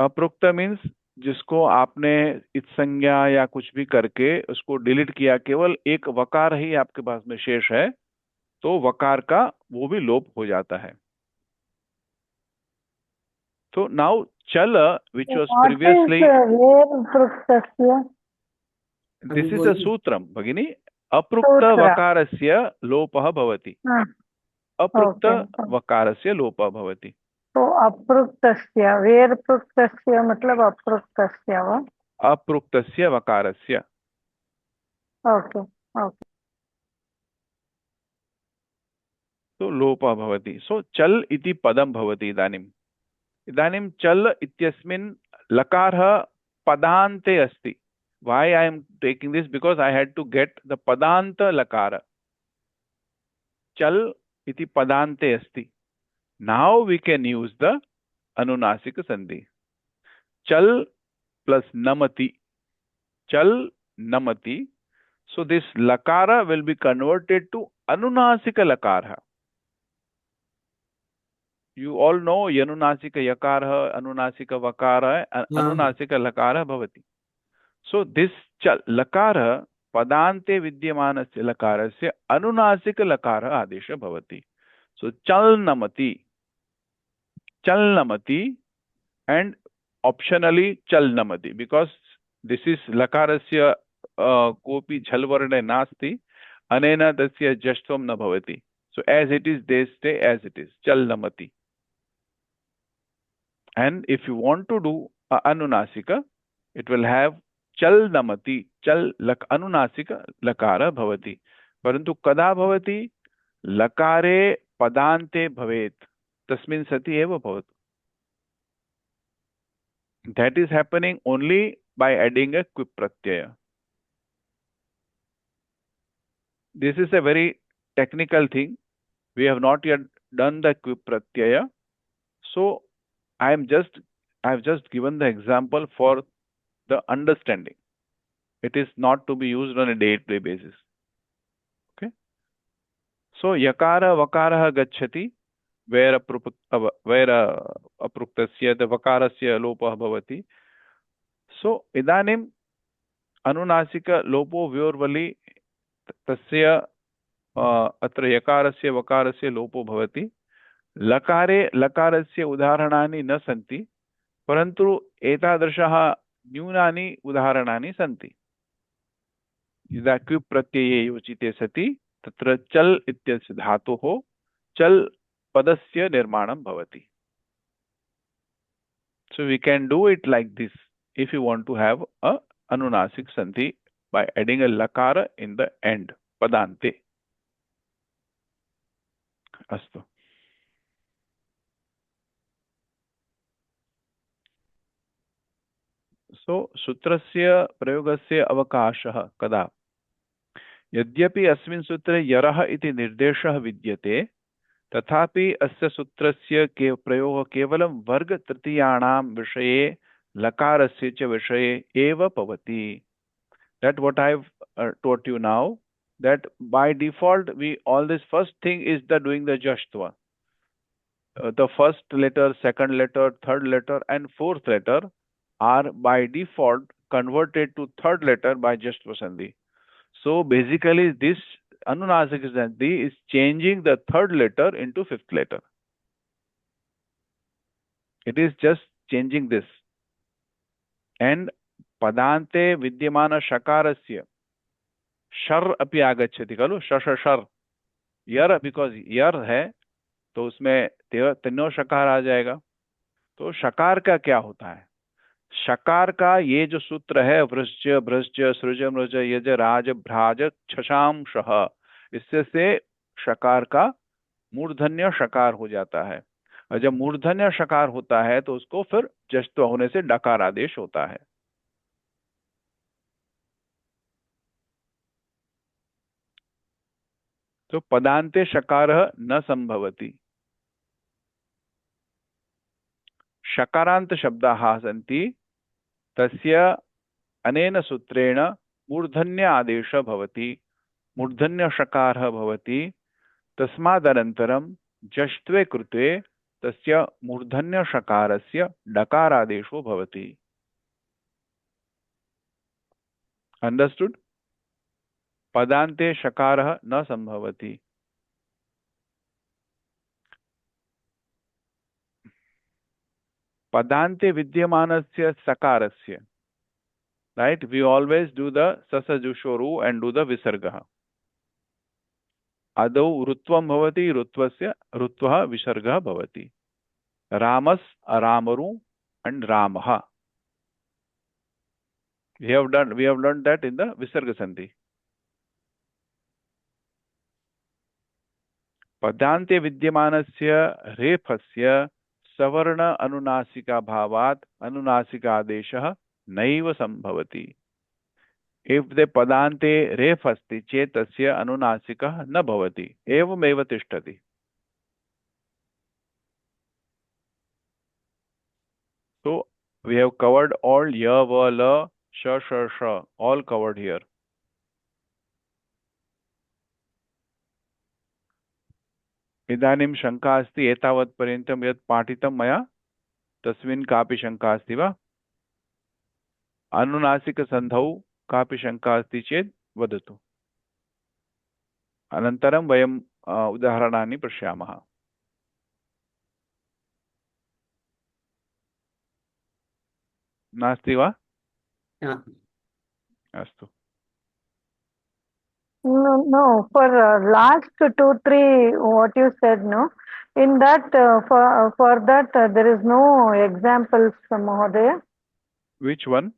अप्रुक्त मीन्स जिसको आपने इत संज्ञा या कुछ भी करके उसको डिलीट किया, केवल एक वकार ही आपके पास में शेष है, तो वकार का वो भी लोप हो जाता है. तो नाउ चल which was previously, this is a सूत्रम भगिनी. अपृक्त वकारस्य लोपः भवति. अपृक्त वकारस्य लोपः भवति. तो अपृक्तस्य वेर पृक्तस्य मतलब अपृक्तस्य वा? अपृक्तस्य वकारस्य. Okay okay. तो लोपः भवति. सो चल इति पदं भवति. इदानीं चल इत्यस्मिन् लकारः पदान्ते अस्ति. Why I am taking this? Because I had to get the padanta lakara. Chal iti padante asti. Now we can use the anunasika sandhi. Chal plus namati. Chal namati. So this lakara will be converted to anunasika lakara. You all know yanunasika yakara, anunasika vakara, anunasika lakara bhavati. So this chal lakara padante vidyamanasya lakarasya anunasika lakara adesha bhavati. So chalnamati and optionally chalnamati, because this is lakarasya कोऽपि झल्वर्णे नास्ति, अनेन तस्य जष्ट्वं न भवति. So as it is, they stay as it is. Chal namati. And if you want to do anunasika, it will have chal namati. Chal anunasika lakara bhavati. Parantu kada bhavati? Lakare padante bhavet. Tasmin sati eva bhavat. That is happening only by adding a quip pratyaya. This is a very technical thing. We have not yet done the quip pratyaya. So I have just given the example for the understanding. It is not to be used on a day-to-day basis. Okay. So yakara vakara gacchati, where apruktasya the vakarasya lopah bhavati. So idanim anunasika lopo vyorvali tasya अत्र यकारस्य वकारस्य लोपो भवति. लकारे लकारस्य उदाहरणानि न सन्ति, परन्तु एतादृशः न्यूनानि उदाहरणानि सन्ति. यदा क्विप् प्रत्यये योजिते सति तत्र चल इत्यस्य धातोः चल पदस्य निर्माणं भवति. So we can do it like this if you want to have a anunasik sandhi by adding a lakara in the end, padante. अस्तु. सो सूत्रस्य प्रयोगस्य अवकाशः कदा? यद्यपि अस्मिन् सूत्रे यरः इति निर्देशः विद्यते, तथापि अस्य सूत्रस्य प्रयोगः केवलं वर्ग तृतीयाणां विषये लकारस्य च विषये एव भवति. That what I've taught you now, that by default we all this first thing is the doing the jashtva. The first letter, second letter, third letter and fourth letter are by default converted to third letter by jashtva sandhi. So basically this anunasik sandhi is changing the third letter into fifth letter. It is just changing this. And padante vidyamana shakarasya shar api agacchati खलु, shar yar, because yar है तो उसमें तीनों शकार आ जाएगा. तो शकार का क्या होता है? शकार का ये जो सूत्र है वृश्च भ्रश्च सृज मृज यज राज भ्राज छशाम शह, इससे से शकार का मूर्धन्य शकार हो जाता है. और जब मूर्धन्य शकार होता है तो उसको फिर जश्त्व होने से डकार आदेश होता है. तो पदान्ते शकार न संभवति. शकारांत शब्दाः सन्ति, तस्य अनेन सूत्रेण मूर्धन्य आदेशः भवति, मूर्धन्य शकारः भवति. तस्मादनन्तरं जष्ट्वे कृते तस्य मूर्धन्य शकारस्य डकारादेशो भवति. अंडरस्टूड? पदान्ते शकारः न संभवति. पदान्ते विद्यमानस्य सकारस्य, right? We always do the sasajushoru and do the visargah. Adau rutvam bhavati, rutvasya rutvah visargah bhavati. Ramas, Ramaru and Ramaha. We have learned that in the visarga sandhi. पदान्ते विद्यमानस्य रेफस्य सवर्ण अनुनासिका भावात् अनुनासिका आदेशः नैव संभवति. If the padante ref अस्ति चेत् तस्य अनुनासिकः न भवति, एवमेव तिष्ठति. So we have covered all ya, va, la, sha, sha, sha, all covered here. इदानीं शंका अस्ति एतावत् पर्यन्तं यत् पाठितं मया, तस्मिन् कापि शंका अस्ति वा? अनुनासिक संधौ कापि शंका अस्ति चेत् वदतु. अनन्तरं वयं उदाहरणानि पश्यामः. नास्ति वा? हाँ। अस्तु. No, no. For last two, three, what you said, no. In that, for that, there is no examples, Mahodaya. Which one?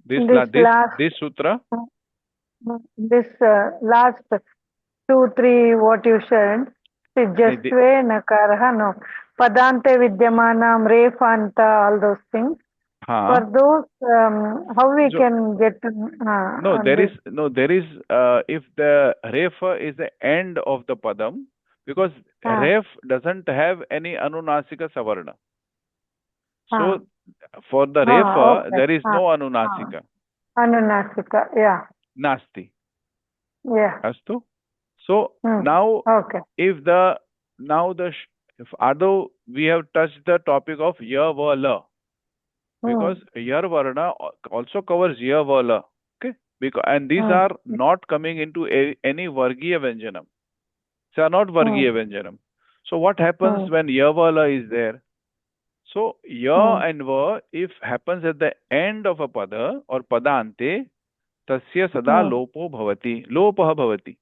This last, This sutra? this last two, three, what you said. See, Jasve, Nakaraha, no. Padante, Vidyamanam, Refanta, all those things. For those, how we can get No, there is if the ref is the end of the padam, because ref doesn't have any anunasika savarna. So for the ref okay. there is no anunasika. Anunasika, yeah. Nasti. Yeah. Astu. So now Okay. if although we have touched the topic of ya va la, because yar varna also covers ya va la. Okay, because and these are not coming into any vargiya vyanjanam. They are not vargiya vyanjanam. So what happens when ya va la is there? So ya and va, if happens at the end of a pada or padante, tasya sada lopo bhavati, lopah bhavati.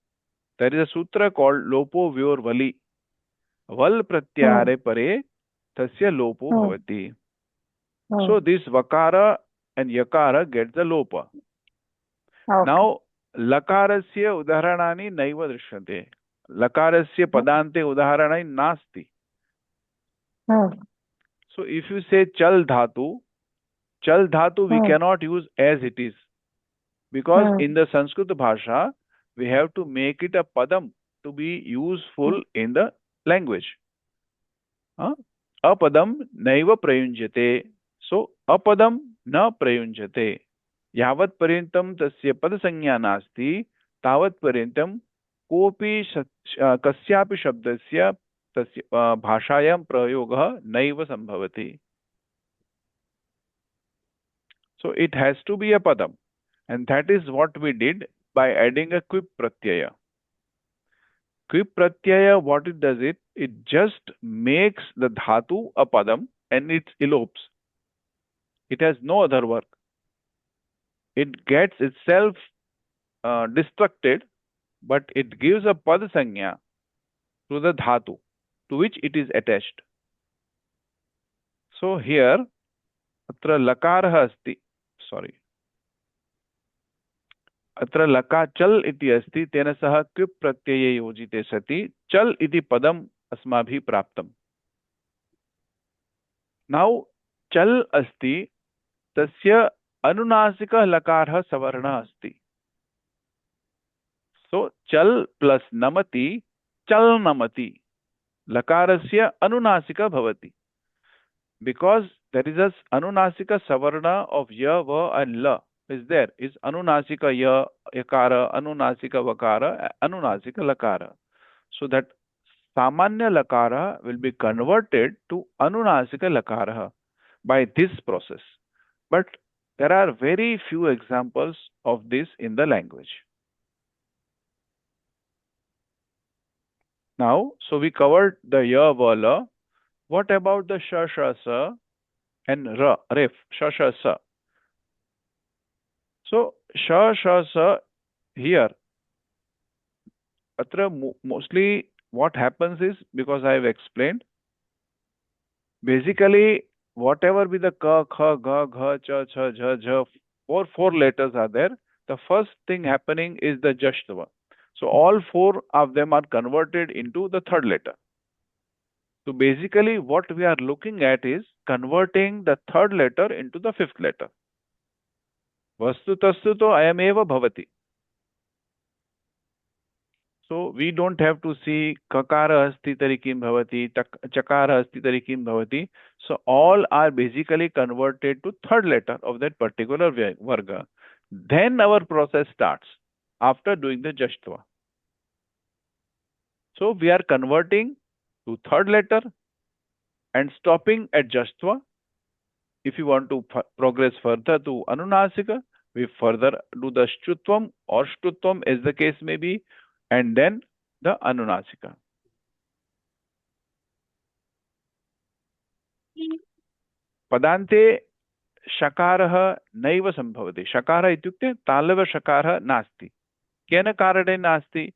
There is a sutra called lopo vyor vali. Val pratyare pare tasya lopo bhavati. So this vakara and yakara get the lopa. Okay. Now lakarasya udaharanani naiva drishyante. Lakarasya padante udaharanai nasti. So if you say chal dhatu we cannot use as it is, because in the Sanskrit bhasha we have to make it a padam to be useful in the language. Apadam naiva prayunjate. So apadam na prayunjate. यावत् पर्यन्तं तस्य पदसंज्ञा नास्ति तावत् पर्यन्तं कोऽपि कस्यापि शब्दस्य तस्य भाषायां प्रयोगः नैव संभवति. So it has to be a padam, and that is what we did by adding a quip pratyaya. Quip pratyaya, what it does, it just makes the dhatu a padam and it elopes. It has no other work. It gets itself destructed, but it gives a pad sanya to the dhatu to which it is attached. So here, atra lakarah asti. Sorry. अत्र लका चल इति अस्ति, तेन सह क्विप् प्रत्यये योजिते सति चल इति पदम अस्माभिः प्राप्तम्. नाउ चल अस्ति, तस्य अनुनासिकः लकारः सवर्णः अस्ति. सो चल प्लस नमति चल नमति, लकारस्य अनुनासिकः भवति. Because there is a anunasika savarna of ya, va and la is there, is anunasika ya yakara, anunasika vakara, anunasika lakara. So that samanya lakara will be converted to anunasika lakara by this process. But there are very few examples of this in the language. Now, so we covered the ya, va, la. What about the sha, sha, sa and ra, ref, sha, sha, sa? So sha, sha, sa here, atra mostly what happens is, because I have explained, basically whatever be the ka, kha, ga, gha, cha, cha, jha, jha, four letters are there. The first thing happening is the jashtva. So all four of them are converted into the third letter. So basically what we are looking at is converting the third letter into the fifth letter. Vastu tastu to ayameva bhavati. So we don't have to see kakara asti tari kim bhavati, chakara asti tari kim bhavati. So all are basically converted to third letter of that particular varga. Then our process starts after doing the jashtva. So we are converting to third letter and stopping at jashtva. If you want to progress further to anunasika, we further do the shtutvam or shtutvam as the case may be, and then the anunasika. Padante shakarah naiva sambhavati. Shakara ityukte talava shakarah nasti. केन कारणेन नास्ति?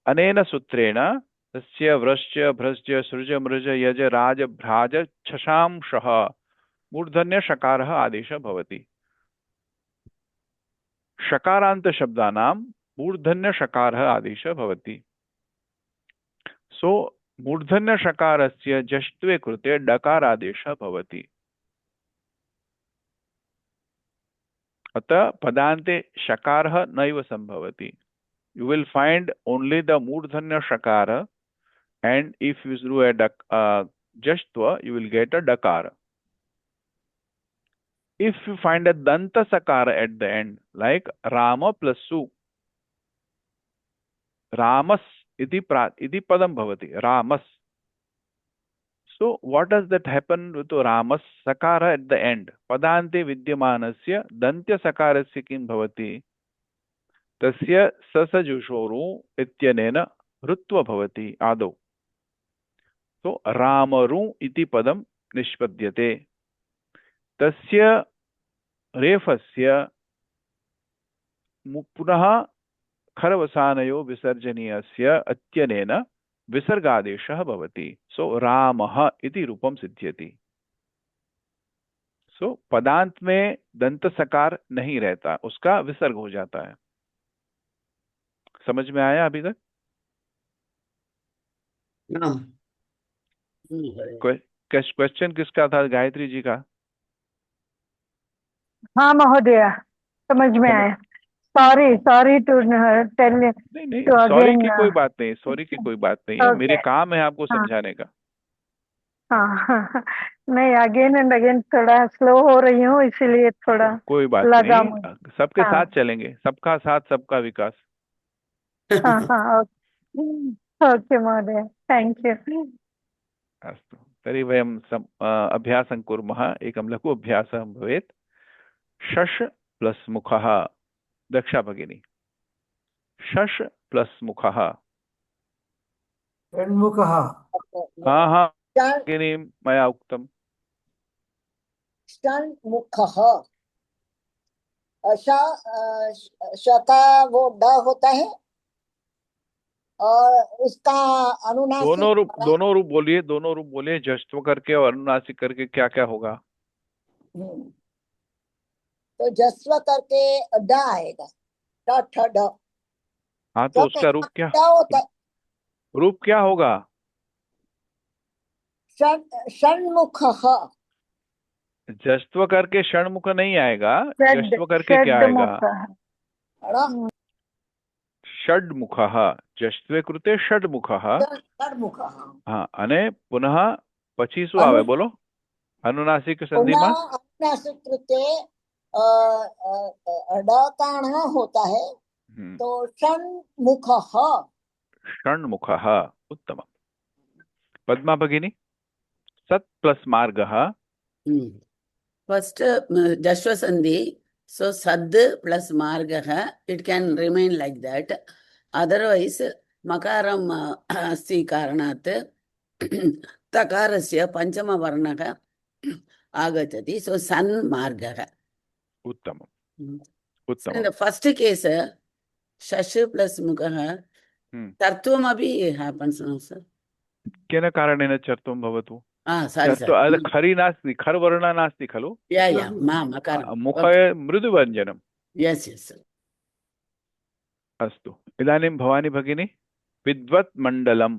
अनेन सूत्रेण तस्य व्रश्च भ्रश्च सृज मृज यज राज भ्राज छशांशः मूर्धन्य शकारः आदेशः भवति। शकारांत शब्दानां मूर्धन्य शकारः आदेशः भवति। सो मूर्धन्य शकारस्य जष्ट्वे कृते डकारादेशः भवति। अतः पदान्ते शकारः नैव संभवति। You will find only the मूर्धन्य shakara, and if you do a jashtva, you will get a dakara. If you find a danta sakara at the end, like Rama plus Su, Ramas iti padam bhavati, Ramas. So what does that happen with Ramas sakara at the end? Padante vidyamanasya dantya sakarasya kim bhavati? तस्य ससजुषोरु इत्यनेन ऋत्व भवति आदौ। तो रामरु इति पदं निष्पद्यते। तस्य रेफस्य पुनः खरवसानयो विसर्जनीयस्य अत्यनेन विसर्गादेशः भवति। सो रामः इति रूपं सिद्ध्यति। सो पदांत में दंत सकार नहीं रहता, उसका विसर्ग हो जाता है। समझ में आया अभी तक? क्वेश्चन किसका था? गायत्री जी का? हाँ महोदय, समझ में आया। Sorry to tell. नहीं, सॉरी की कोई बात नहीं, सॉरी की कोई बात नहीं है। मेरे काम है आपको समझाने का। हाँ नहीं, अगेन एंड अगेन थोड़ा स्लो हो रही हूँ, इसीलिए थोड़ा कोई बात लगा नहीं, सबके साथ चलेंगे, सबका साथ सबका विकास। हाँ ओके महोदय, थैंक यू। अस्तु, तर्हि वयं अभ्यासं कुर्मः। एकं लघु अभ्यासः भवेत्। शश प्लस मुखः। दक्षा भगिनी, शश प्लस मुखः। षण्मुखः। हाँ भगिनी, मया उक्तम्। षण्मुखः। श का वो ड होता है और उसका अनुनासिक दोनों रूप बोलिए, जश्त्व करके और अनुनासिक करके क्या क्या होगा? तो जस्व करके ड आएगा, ठ ड। हाँ, तो उसका रूप क्या होता है? रूप क्या होगा? षण्मुखः। जश्त्व करके षण्मुख नहीं आएगा, जश्त्व करके क्या आएगा? षड्मुखः। जश्त्वे कृते षड्मुखः। हाँ, अने पुनः પછી શું આવે બોલો? अनुनासिक संधिमा अनुनासिक कृते ड होता है, तो षण्मुखः। षण्मुखः, उत्तमम्। पद्मा भगिनी, सत् प्लस मार्गः। फर्स्ट जश्व संधि, so sad plus margah, it can remain like that. Otherwise makaram asti karanat takarasya panchama varnaka agachati, so san margah. उत्तमम्, So उत्तमम्। in the first case shash plus mukah tartvam abhi happens now, sir. केन कारणेन चर्तुं भवतु? Sorry sir. खरी नास्ति, खर्वर्णा नास्ति खलु? Yeah makaram. मुखे मृदुव्यञ्जनम्। Yes sir. अस्तु, इदानीं भवानी भगिनी, विद्वत् मण्डलम्।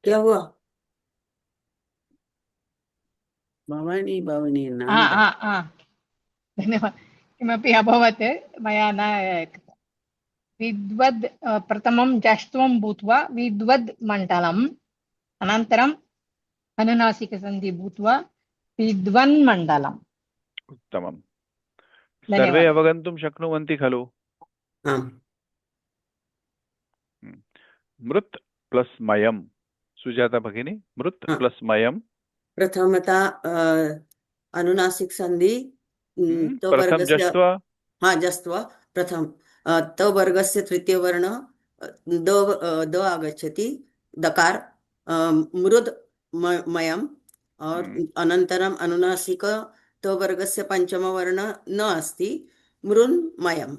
क्या हुआ? भवानी धन्यवाद। किमपि अभवत्, मया न विद्वद् प्रथमं जष्ट्वं भूत्वा विद्वद् मण्डलम्, अनन्तरम् अनुनासिकसन्धि भूत्वा विद्वन्मण्डलम्। उत्तमम्। सर्वे अवगन्तुं शक्नुवन्ति खलु? मृत् प्लस मयम्। सुजाता भगिनी, मृत् प्लस मयम्। प्रथमता अनुनासिक संधि तो प्रथम जष्ट्व। हाँ जष्ट्व प्रथम, तो वर्गस्य तृतीय वर्ण द आगच्छति, दकार, मृद् मयम्, और अनन्तरम् अनुनासिक त वर्गस्य पञ्चमवर्ण न अस्ति, मृन्मयम्।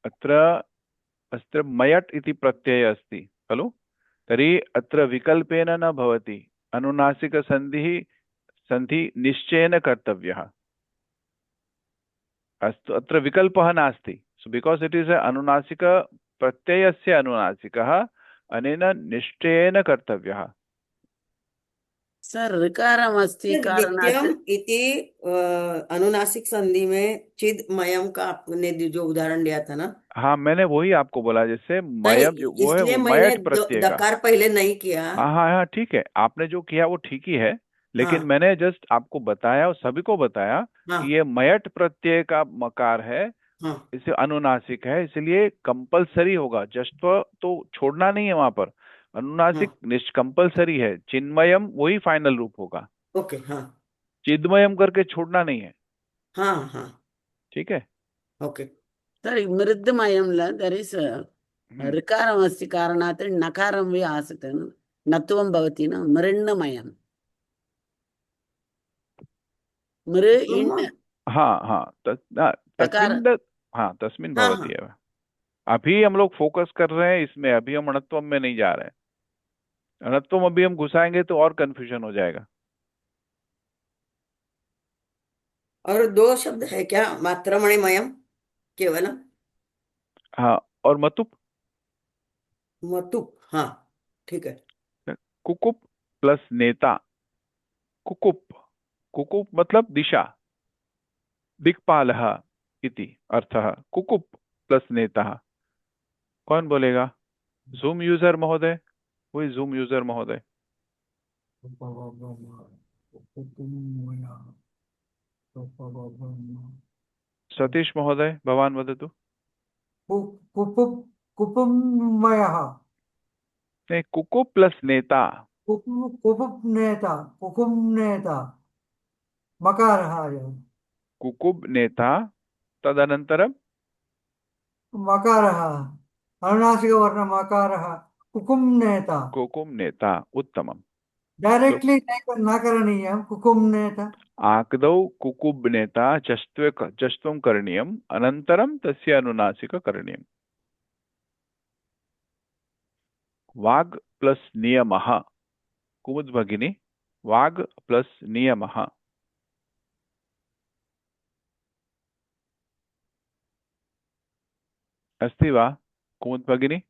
अत्र अत्र मयट् इति प्रत्ययः अस्ति खलु, तर्हि अत्र विकल्पेन न भवति, अनुनासिकसन्धिः सन्धि निश्चयेन कर्तव्यः। अस्तु, अत्र विकल्पः नास्ति, सो बिकास् इट् इस् अनुनासिक प्रत्ययस्य अनुनासिकः, अनेन निश्चयेन कर्तव्यः। सर ऋकारमस्ति कारणात् नित्यम इति अनुनासिक संधि में चिद मयम का आपने जो उदाहरण दिया था ना, हाँ, मैंने वही आपको बोला, जैसे नहीं, मयम जो वो है इसलिए वो मैंने मयट प्रत्यय का। दकार पहले नहीं किया। हाँ हाँ हाँ, ठीक है, आपने जो किया वो ठीक ही है, लेकिन हाँ मैंने जस्ट आपको बताया और सभी को बताया हाँ कि ये मयट प्रत्यय का मकार है, हाँ इसे अनुनासिक है, इसलिए कंपलसरी होगा, जश्व तो छोड़ना नहीं है वहां पर, हाँ, अनुनासिक निष्कंपलसरी है, चिन्मयम वही फाइनल रूप होगा, ओके, हाँ चिद्मयम करके छोड़ना नहीं है। हाँ हाँ, ठीक है। ओके। सर मृद्मयं दर् इस् हम्म, ऋकारमस्ति कारणात् नकारं वि आसीत्, नत्वं भवति न, मृण्मयम्, मृ इण् हाँ हाँ, तकार। तस्मिन् हाँ, तस्मिन् हाँ भवति हाँ, एव। अभी हम लोग फोकस कर रहे हैं इसमें, अभी हम अणत्वम में नहीं जा रहे हैं, अणत्वम अभी हम घुसाएंगे तो और कंफ्यूजन हो जाएगा। और दो शब्द है क्या, मात्रमणिमयम केवलम, हाँ, और मतुप, मतुप, हाँ ठीक है। कुकुप प्लस नेता, कुकुप, कुकुप मतलब दिशा, दिक्पालः इति अर्थः, कुकुप प्लस नेता। कौन बोलेगा? जूम यूजर महोदय, वही जूम यूजर महोदय, सतीश महोदय भवान वदतु। कुपुमयः, नहीं, कुकुप प्लस नेता, कुपुनेता, कुकुमनेता, मकारः अयं। कुकुब नेता, तदनन्तरं मकारः, अनुनासिकवर्ण मकारः, कुकुमनेता। कुकुम नेता, उत्तमम्। So, डैरेक्ट्लि न करणीयं, कुकुमनेता। आकदौ कुकुब नेता चष्ट्वं करणीयम्, अनन्तरं तस्य अनुनासिक करणीयम्। वाग् प्लस नियमः, कुमुद् भगिनी, वाग् प्लस नियमः। अस्ति वा कुमुद् भगिनी?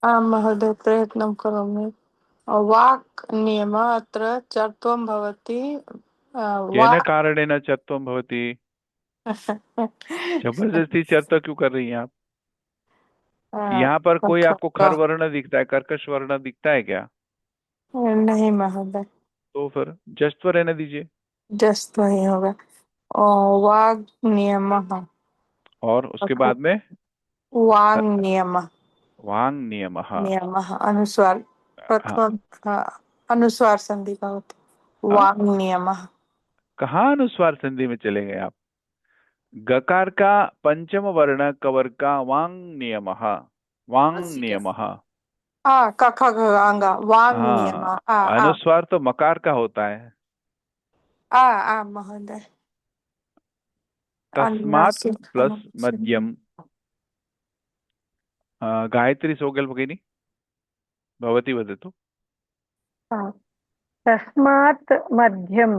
आं महोदय, प्रयत्नं करोमि। वाक् नियमः, अत्र चर्त्वं भवति। केन कारणेन चत्वं भवति? जबरदस्ती चर्चा क्यों कर रही हैं आप? यहाँ पर कोई आपको खर वर्ण दिखता है, कर्कश वर्ण दिखता है क्या? नहीं महोदय, तो फिर जस्ट रहने दीजिए। जस्ट वही होगा। वाग् नियमः, और उसके बाद में वाङ् नियमः, वांग नियमः। नियमः अनुस्वार हाँ प्रथम अनुस्वार संधि भवति, हाँ, वाङ् नियमः। कहाँ अनुस्वार संधि में चले गए आप? गकार का पंचम वर्ण कवर का वांग नियमः, वांग नासिका, नियमः। क ख ग घ ङ वाङ् हाँ, नियमः। आ अनुस्वार तो मकार का होता है। महोदय, तस्मात् अनुनासिक प्लस मध्यम। गायत्री सोगल भगिनी, भवती वदतु। तस्मात् मध्यम,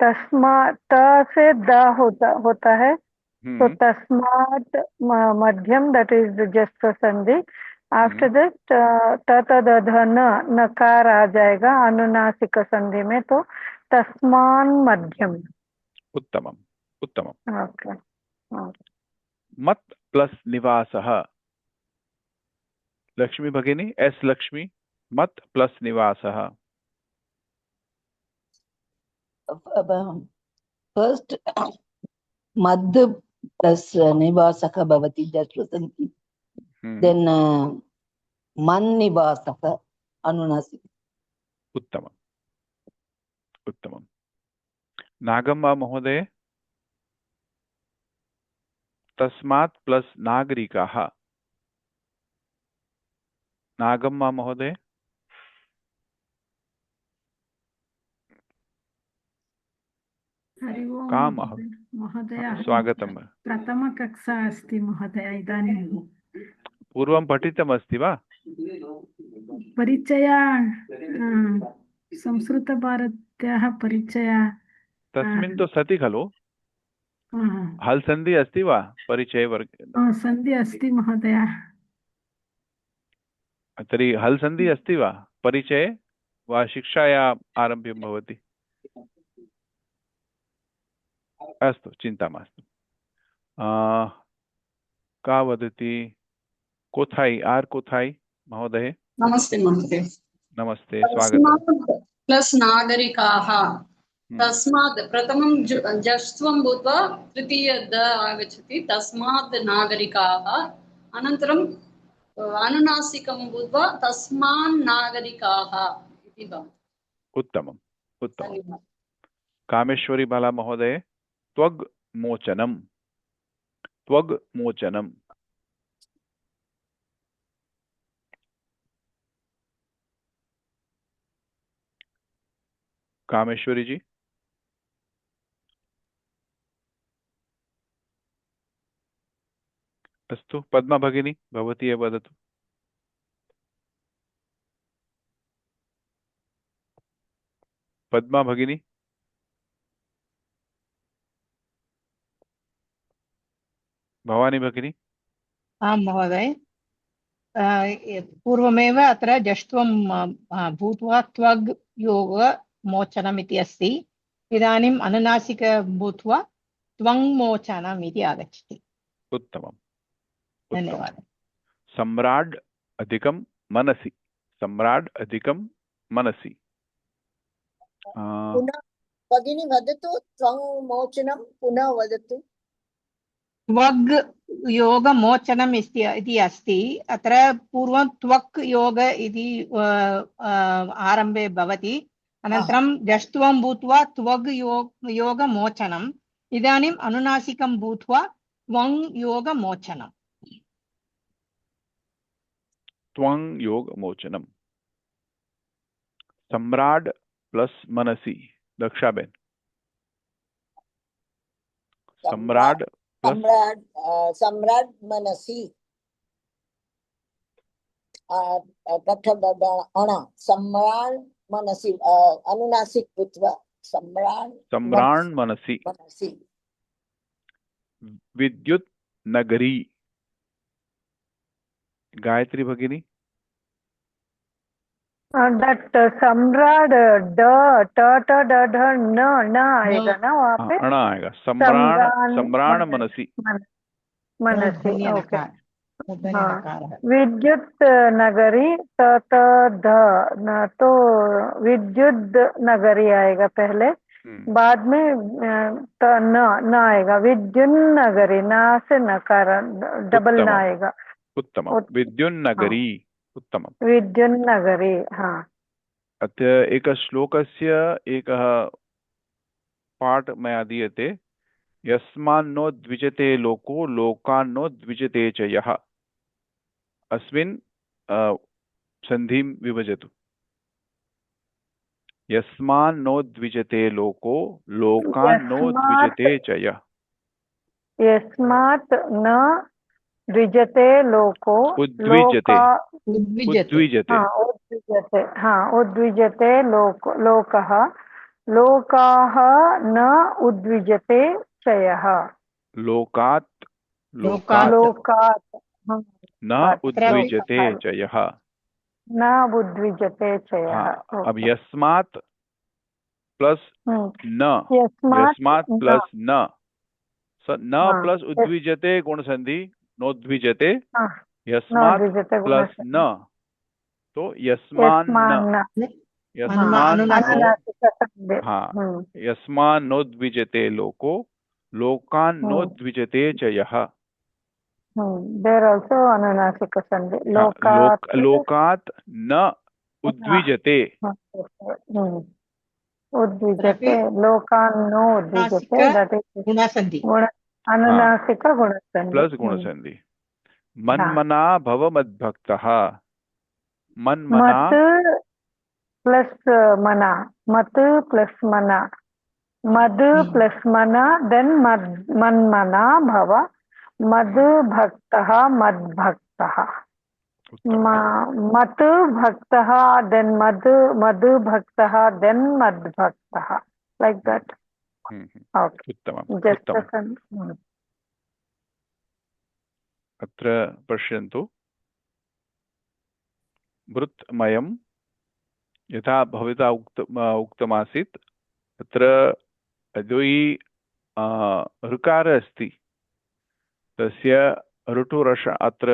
तस्मा त से द होता है, तो हम्म तस्मात् मध्यम, दैट इज जस्ट संधि। आफ्टर हम्म, दैट त त द ध न, नकार आ जाएगा अनुनासिक संधि में, तो तस्मान मध्यम। उत्तमम् उत्तमम्। ओके। मत प्लस निवासः, लक्ष्मी भगिनी, एस लक्ष्मी, मत प्लस निवासः। फर्स्ट मद् प्लस निवासः भवति जश्वसन्ति, देन् मन्निवासः अनुनासिक। उत्तमम् उत्तमम्। नागम्मा महोदय, तस्मात् प्लस नागरिकाः। नागम्मा महोदय। हरि ओम् का महोदय। महोदय स्वागतम्। प्रथमकक्षा अस्ति महोदय इदानीं। पूर्वं पठितमस्ति वा? परिचय संस्कृतभारत्याः परिचय तस्मिन् तु सति खलु? हल् सन्धि अस्ति वा परिचयवर्गे? सन्धि अस्ति महोदय। तर्हि हल् सन्धि अस्ति वा परिचये वा शिक्षाया आरम्भ्यं भवति? अस्तु, चिन्ता मास्तु। का वदति? कोथाई आर् कोथाई महोदय। नमस्ते महोदय। नमस्ते, स्वागतम्। प्लस नागरिकाः। तस्मात् प्रथमं जस्त्वं भूत्वा तृतीय द आगच्छति, तस्मात् नागरिकाः। अनन्तरं अनुनासिकं भूत्वा तस्मान् नागरिकाः इति भवति। उत्तमम् उत्तमम्। कामेश्वरी बाला महोदय। त्वग् मोचनम्। त्वग् मोचनम्। कामेश्वरी जी। अस्तु, पद्मा भगिनी भवती एव वदतु। पद्मा भगिनी। भवानी भगिनी। आं महोदय। पूर्वमेव अत्र जष्ट्वं भूत्वा त्वग् योग मोचनम् इति अस्ति। इदानीम् अनुनासिक भूत्वा त्वङ् मोचनम् इति आगच्छति। उत्तमम्। धन्यवादः। सम्राड् अधिकं मनसि। सम्राड् अधिकं मनसि। पुनः भगिनी वदतु, त्वं मोचनं पुनः वदतु। त्वग् योग मोचनम् इति अस्ति। अत्र पूर्वं त्वक् योग इति आरम्भे भवति। अनन्तरं जष्ट्वं भूत्वा त्वग् योग मोचनम्। इदानीम् अनुनासिकं भूत्वा त्वङ् योग मोचनम्। त्वङ् योग मोचनम्। सम्राड् प्लस मनसि। दक्षाबेन। सम्राड् सम्राट् मनसि। सम्राट् मनसि अनुनासिक भूत्वा सम्राण् मनसि। विद्युत् नगरी। गायत्री भगिनी। that सम्राट ड ट ट ड ढ न न आएगा ना वहाँ पे? न आएगा। सम्राण मनसि। मनसि, ओके। विद्युत नगरी त त ध न, तो विद्युत नगरी आएगा पहले, बाद में त न आएगा। विद्युन नगरी, ना से नकार, डबल ना आएगा। उत्तम। विद्युन नगरी। उत्तमम्। विद्युन्नगरे। हाँ। अत्र एक श्लोकस्य एकः पाठ मया दीयते। यस्मान्नो द्विजते लोको लोकान्नो द्विजते च यः। अस्मिन् संधिं विभजतु। यस्मान्नो द्विजते लोको लोकान्नो द्विजते च यः। यस्मात् न द्विजते लोको उद्विजते। उद्विजते। हाँ, उद्विजते लोकः लोकाः न उद्विजते च यः। लोकात् न उद्विजते च यः। न उद्विजते च यः। अब यस्मात् प्लस न। यस्मात् प्लस न। न प्लस उद्विजते गुण संधि नोद्विजते। यस्मात् प्लस न, तो यस्मान्न। हाँ, यस्मान्नोद्विजते लोको लोकान्नोद्विजते च यः। There also अनुनासिक संधि। लोकात् न उद्विजते। उद्विजते लोकान्नो उद्विजते। गुणसंधि। अनुनासिक गुणसंधि प्लस गुणसंधि। मन्मना भव मद्भक्तः। मन्मना मत प्लस मना, मत प्लस मना, मद प्लस मना, देन मन्मना भव मद्भक्तः मद्भक्तः। मत भक्तः, देन मधुभक्तः, देन मद्भक्तः, लाइक दैट। ओके, उत्तमम् जस्ट उत्तमम्। अत्र पश्यन्तु, वृत्तमयं यथा भवता उक्तमासीत्, अत्र यदि ऋकार अस्ति तस्य ऋटुरस अत्र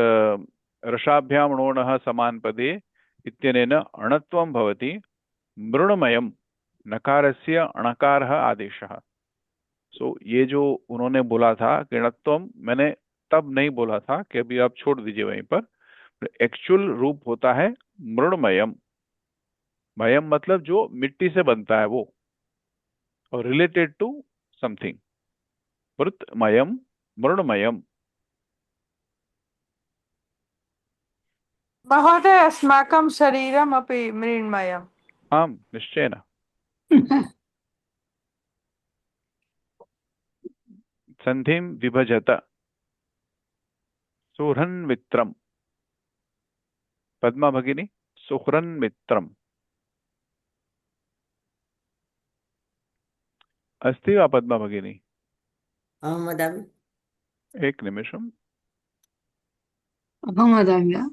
रसाभ्यां णोणः समानपदे इत्यनेन अणत्वं भवति। मृण्मयं नकारस्य अणकारः आदेशः। सो ये जो उन्होंने बोला था कि णत्वम, मैंने तब नहीं बोला था कि अभी आप छोड़ दीजिए वहीं पर। एक्चुअल रूप होता है मृण्मयम। मयम मतलब जो मिट्टी से बनता है वो, और रिलेटेड टू समथिंग। मृतमयम मृण्मयम। महोदय, अस्माकं शरीरम् अपि मृण्मयम्। आम निश्चयेन। संधिं विभजत सुहृन्मित्रम्। पद्मा भगिनी, सुहृन्मित्रम् अस्ति वा पद्मा भगिनी? अहं वदामि। एक निमिषम्। अहं वदामि वा?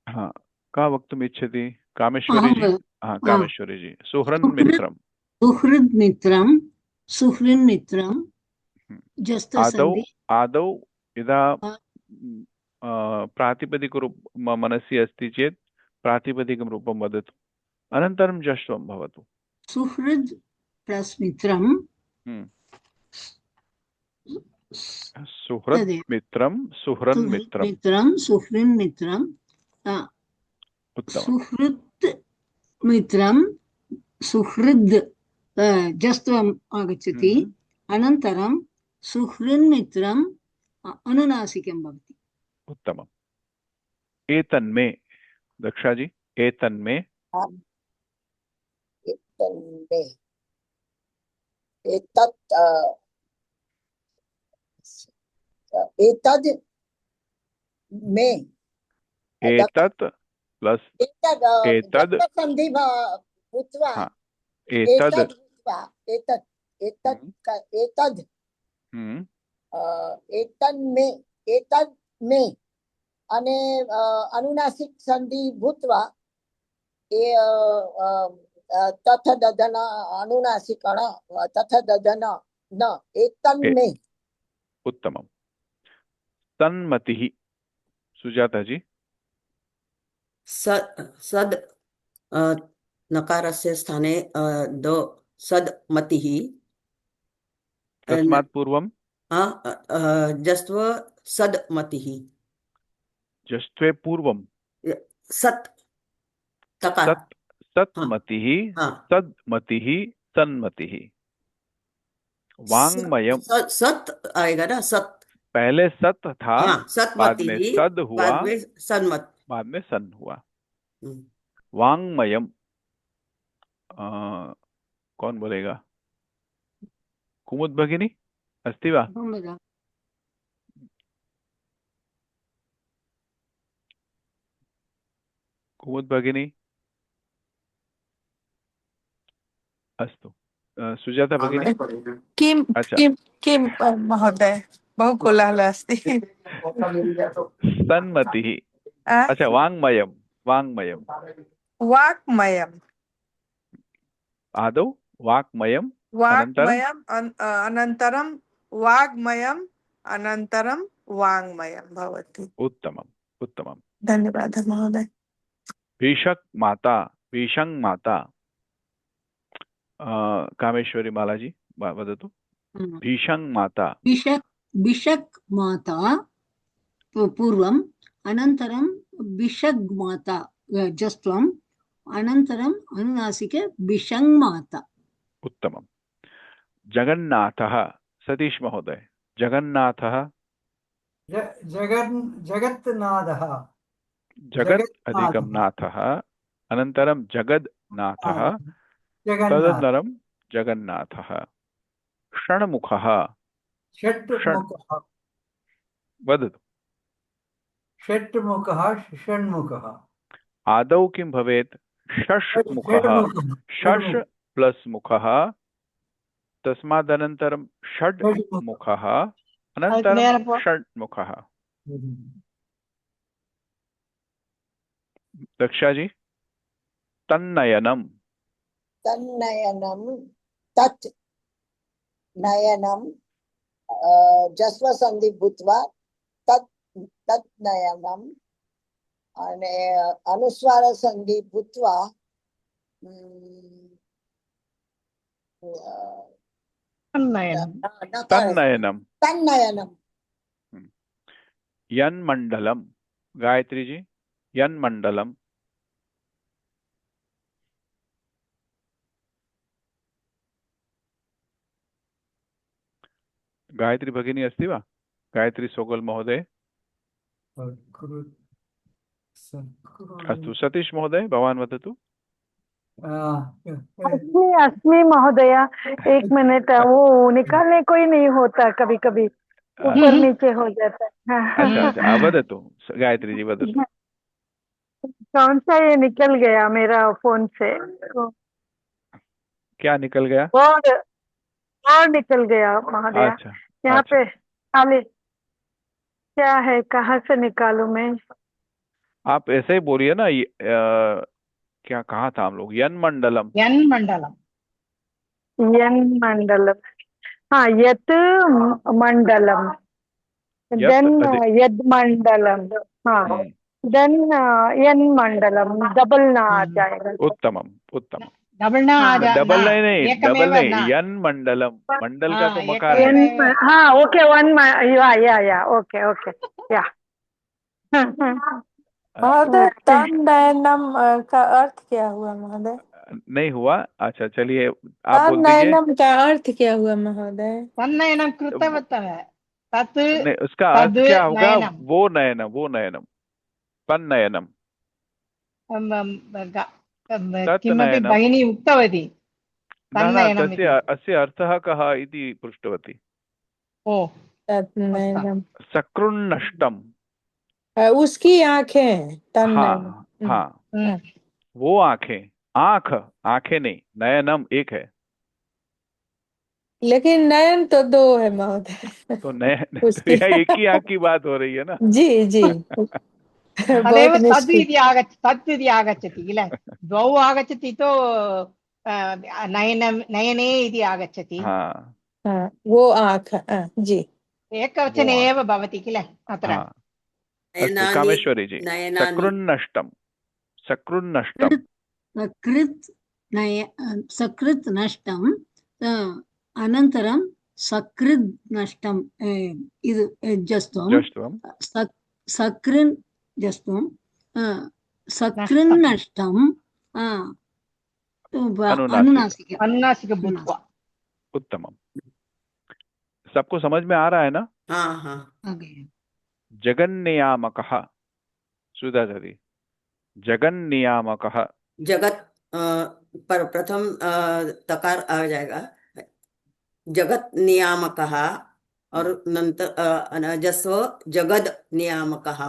हाँ, का वक्तुम् इच्छति? कामेश्वरी जी। हाँ, कामेश्वरी जी। सुहृन्मित्रम्। सुहृद्मित्रं, सुहृन्मित्रं, जस्तसन्धि। आदौ यदा प्रातिपदिकरूप मनसि अस्ति चेत् प्रातिपदिकं रूपं वदतु, अनन्तरं जश्वं भवतु। सुहृद् प्लस मित्रं, सुहृद् मित्रं सुहृन्मित्रं। सुहृन्मित्रं, सुहृत् मित्रं, सुहृद् जस्त्वम् आगच्छति। अनन्तरं सुहृन्मित्रम् अनुनासिकं भवति। उत्तमम्। एतन्मे, दक्षा जी, एतन्मे। एतन्मे, एतत् एतद् मे, एतत् प्लस एतद् संधि भूत्वा एतद् एतत् एतत् एतद् एतन्मे, एतद् मे अने अनुनासिक संधि भूत्वा तथ दधन अनुनासिकण तथ दधन न एतन्मे। उत्तमम्। तन्मतिः, सुजाता जी। सद नकारस्य स्थाने दो सद्मतिः। तस्मात् पूर्वं जस्त्व सद्मतिः। जस्त्वे पूर्वं सत् तकार। सत्मतिः, सद्मतिः, तन्मतिः। वाङ्मयम्। सत आएगा ना, सत। पहले सत था, बाद में सद हुआ, बाद में सन्मत, बाद में सन हुआ। वाङ्मयम् कौन बोलेगा? कुमुद भगिनी अस्ति वा? कुमुद भगिनी अस्तु। सुजाता भगिनी। किं अच्छा, किं किं महोदय, बहु कोलाहलः अस्ति। सन्मतिः। अच्छा, वाङ्मयम्। वाङ्मयम् वाक्मयम्। आदौ वाक्मयम्, वाक्मयम् अनन्तरं वाग्मयम् अनन्तरं वाङ्मयं भवति। उत्तमम् उत्तमम्। धन्यवादः महोदय। भीषक् माता, भीषङ् माता। कामेश्वरी मालाजी वदतु। भीषङ् माता। बिषक् माता पूर्वम्, अनन्तरं बिषग् माता जस्त्वम्, अनन्तरम् अनुनासिके बिषङ् माता। उत्तमम्। जगन्नाथः, सतीश महोदय, जगन्नाथः, जगन्नाथः, जगत् अधिकं नाथः, अनन्तरं जगन्नाथः, जगन्नाथ, तदनन्तरं जगन्नाथः। षण्मुखः, षट्मुखः, वदतु। षट्मुखः, षण्मुखः। आदौ किं भवेत्? षष्मुखः, षष् प्लस् मुखः, तस्मादनन्तरं षड्मुखः, अनन्तरं षण्मुखः। दक्षा जी, तन्नयनं, तन्नयनं, तत् नयनं जस्वसन्धि भूत्वा तत् नयनम् અને અનુસ્વાર સંધિ ભૂત્વા तन्नयनं, तन्नयनं। यन्मण्डलं, गायत्री जी, यन्मण्डलं। गायत्री भगिनी अस्ति वा? गायत्री सोगल महोदय। अस्तु, सतीश महोदय, भवान् वदतु। अस्मि महोदय, एक मिनट, वो निकालने को ही नहीं होता, कभी कभी ऊपर नीचे हो जाता है। अच्छा अच्छा, वदतु गायत्री जी, वदतु। कौन सा ये निकल गया मेरा फोन से? क्या निकल गया? और निकल गया महोदय। अच्छा, यहाँ पे खाली क्या है, कहाँ से निकालूं मैं? आप ऐसे ही बोलिए ना। क्या कहा था हम लोग? यन्मण्डलम, यन्मण्डलम, यन्मण्डलम, हाँ, यत् मंडलम, देन यद्मंडलम, हाँ, देन यन्मण्डलम, डबल ना आ जाएगा। उत्तमम उत्तमम। डबल ना आ जाए, डबल नहीं, डबल नहीं, यन्मण्डलम, मंडल का तो मकार है। हाँ, ओके, या ओके ओके, या। महोदय, तन्नयनम का अर्थ क्या हुआ महोदय? नहीं हुआ? अच्छा, चलिए आप बोल दीजिए। तन्नयनम का अर्थ क्या हुआ महोदय? तन्नयनम कृतवतः है, तत् नहीं, उसका अर्थ क्या होगा? वो नयनम, वो नयनम, तन्नयनम, किमपि भगिनी उक्तवती। तस्य अस्य अर्थः कः इति पृष्टवती। ओ, तन्नयनम, सकृन्नष्टम, उसकी आंखें, हाँ हाँ, वो आंखें, आंखें नहीं, नयनम एक है, लेकिन नयन तो दो है महोदय। तो नयन तो यह एक ही आंख की बात हो रही है ना। जी जी। तदेव तद् इति आगच्छति किल, द्वौ आगच्छति तो नयने इति आगच्छति। हाँ, वो आंख, जी, एकवचने एव भवति किल अत्र। अस्तु, कामेश्वरी जी, सकृन्नष्टम, सकृन्नष्टम, सकृत् नष्टम, अनन्तरं सकृद् नष्टम, इदु जस्त्वं, सकृन् जस्त्वं, सकृन् नष्टम, अनुनासिक भूत्वा। उत्तमम। सबको समझ में आ रहा है ना? हाँ हाँ। जगन्नियामकः, सुधा दीदी, जगन्नियामकः, जगत पर प्रथम तकार आ जाएगा, जगत नियामकः, और नंतर जस्व जगद नियामकः,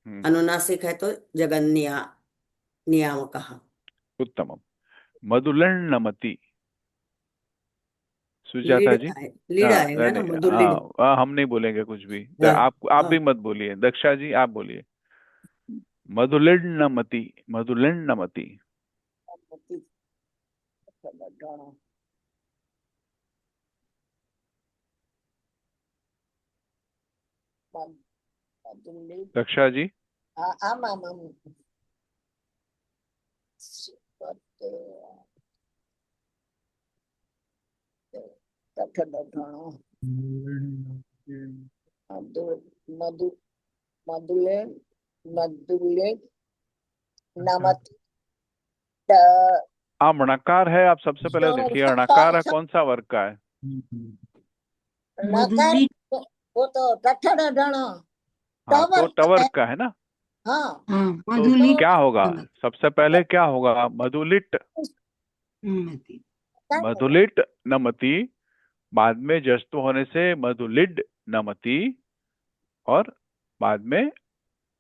अनुनासिक है तो नियामकः। उत्तमम। मधुलिण्णमति, सुजाता जी, हम नहीं बोलेंगे कुछ भी, आप भी मत बोलिए। दक्षा जी, आप बोलिए। मधुलिण्णमति, मधुलिण्णमति, दक्षा जी। णकार है, आप सबसे पहले देखिए णकार है, कौन सा वर्ग का है? लकार वो तो टठड़ढण हाँ, तो टवर का है ना। हाँ तो क्या होगा, सबसे पहले क्या होगा, मधुलिट मधुलिट नमति, बाद में जस्तु होने से मधुलिड नमति, और बाद में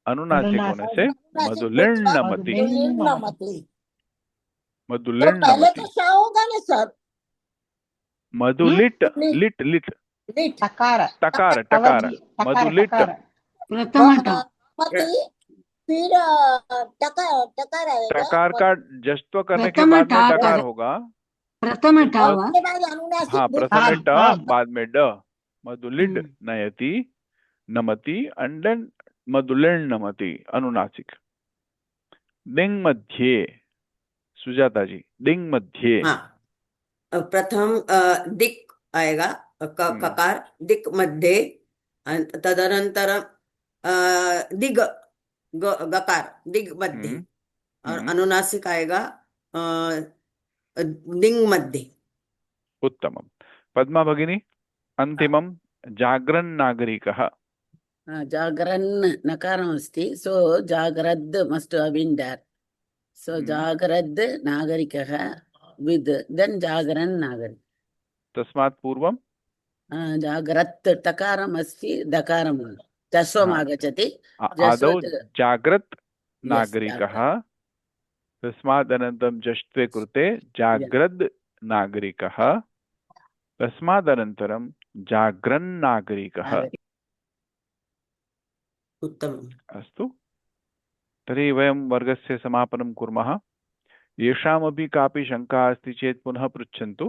अनुनासिक होने से मधुलिण नमति। मधुलिण पहले नमति, तो क्या होगा ना सर? मधुलिट लिट लिट टकार टकार टकार मधुलिट फिर टकार आएगा। टकार का जस्त्व करने के बाद में टकार होगा। प्रथम के बाद अनुनासिक हाँ, भूत प्रथम ट, बाद में ड। मधुलिड नयति नमति, एंड देन मधुलिण नमति, अनुनासिक। दिंग मध्ये, सुजाता जी, दिंग मध्ये। हाँ, प्रथम दिक् आएगा, ककार दिक् मध्ये, तदनंतर दिग गकार दिग मध्ये, और अनुनासिक आएगा दिंग मध्ये। उत्तमं। पद्मा भगिनी, अंतिमं जागरन् नागरिकः। जागरन् नकारम् अस्ति, सो जागरद् must have been there, so जागरद् नागरिकः विद देन जागरन् नागरिक। तस्मात् पूर्वं जागरत् टकारम् अस्ति, दकारं तस्वम् आगच्छति, आदौ जाग्रत् नागरिकः, तस्मात् अनन्तरं जष्ट्वे कृते जाग्रद् नागरिकः, तस्मात् अनन्तरं जाग्रन् नागरिकः। उत्तमम्। अस्तु, तर्हि वयं वर्गस्य समापनं कुर्मः। येषामपि कापि शङ्का अस्ति चेत् पुनः पृच्छन्तु।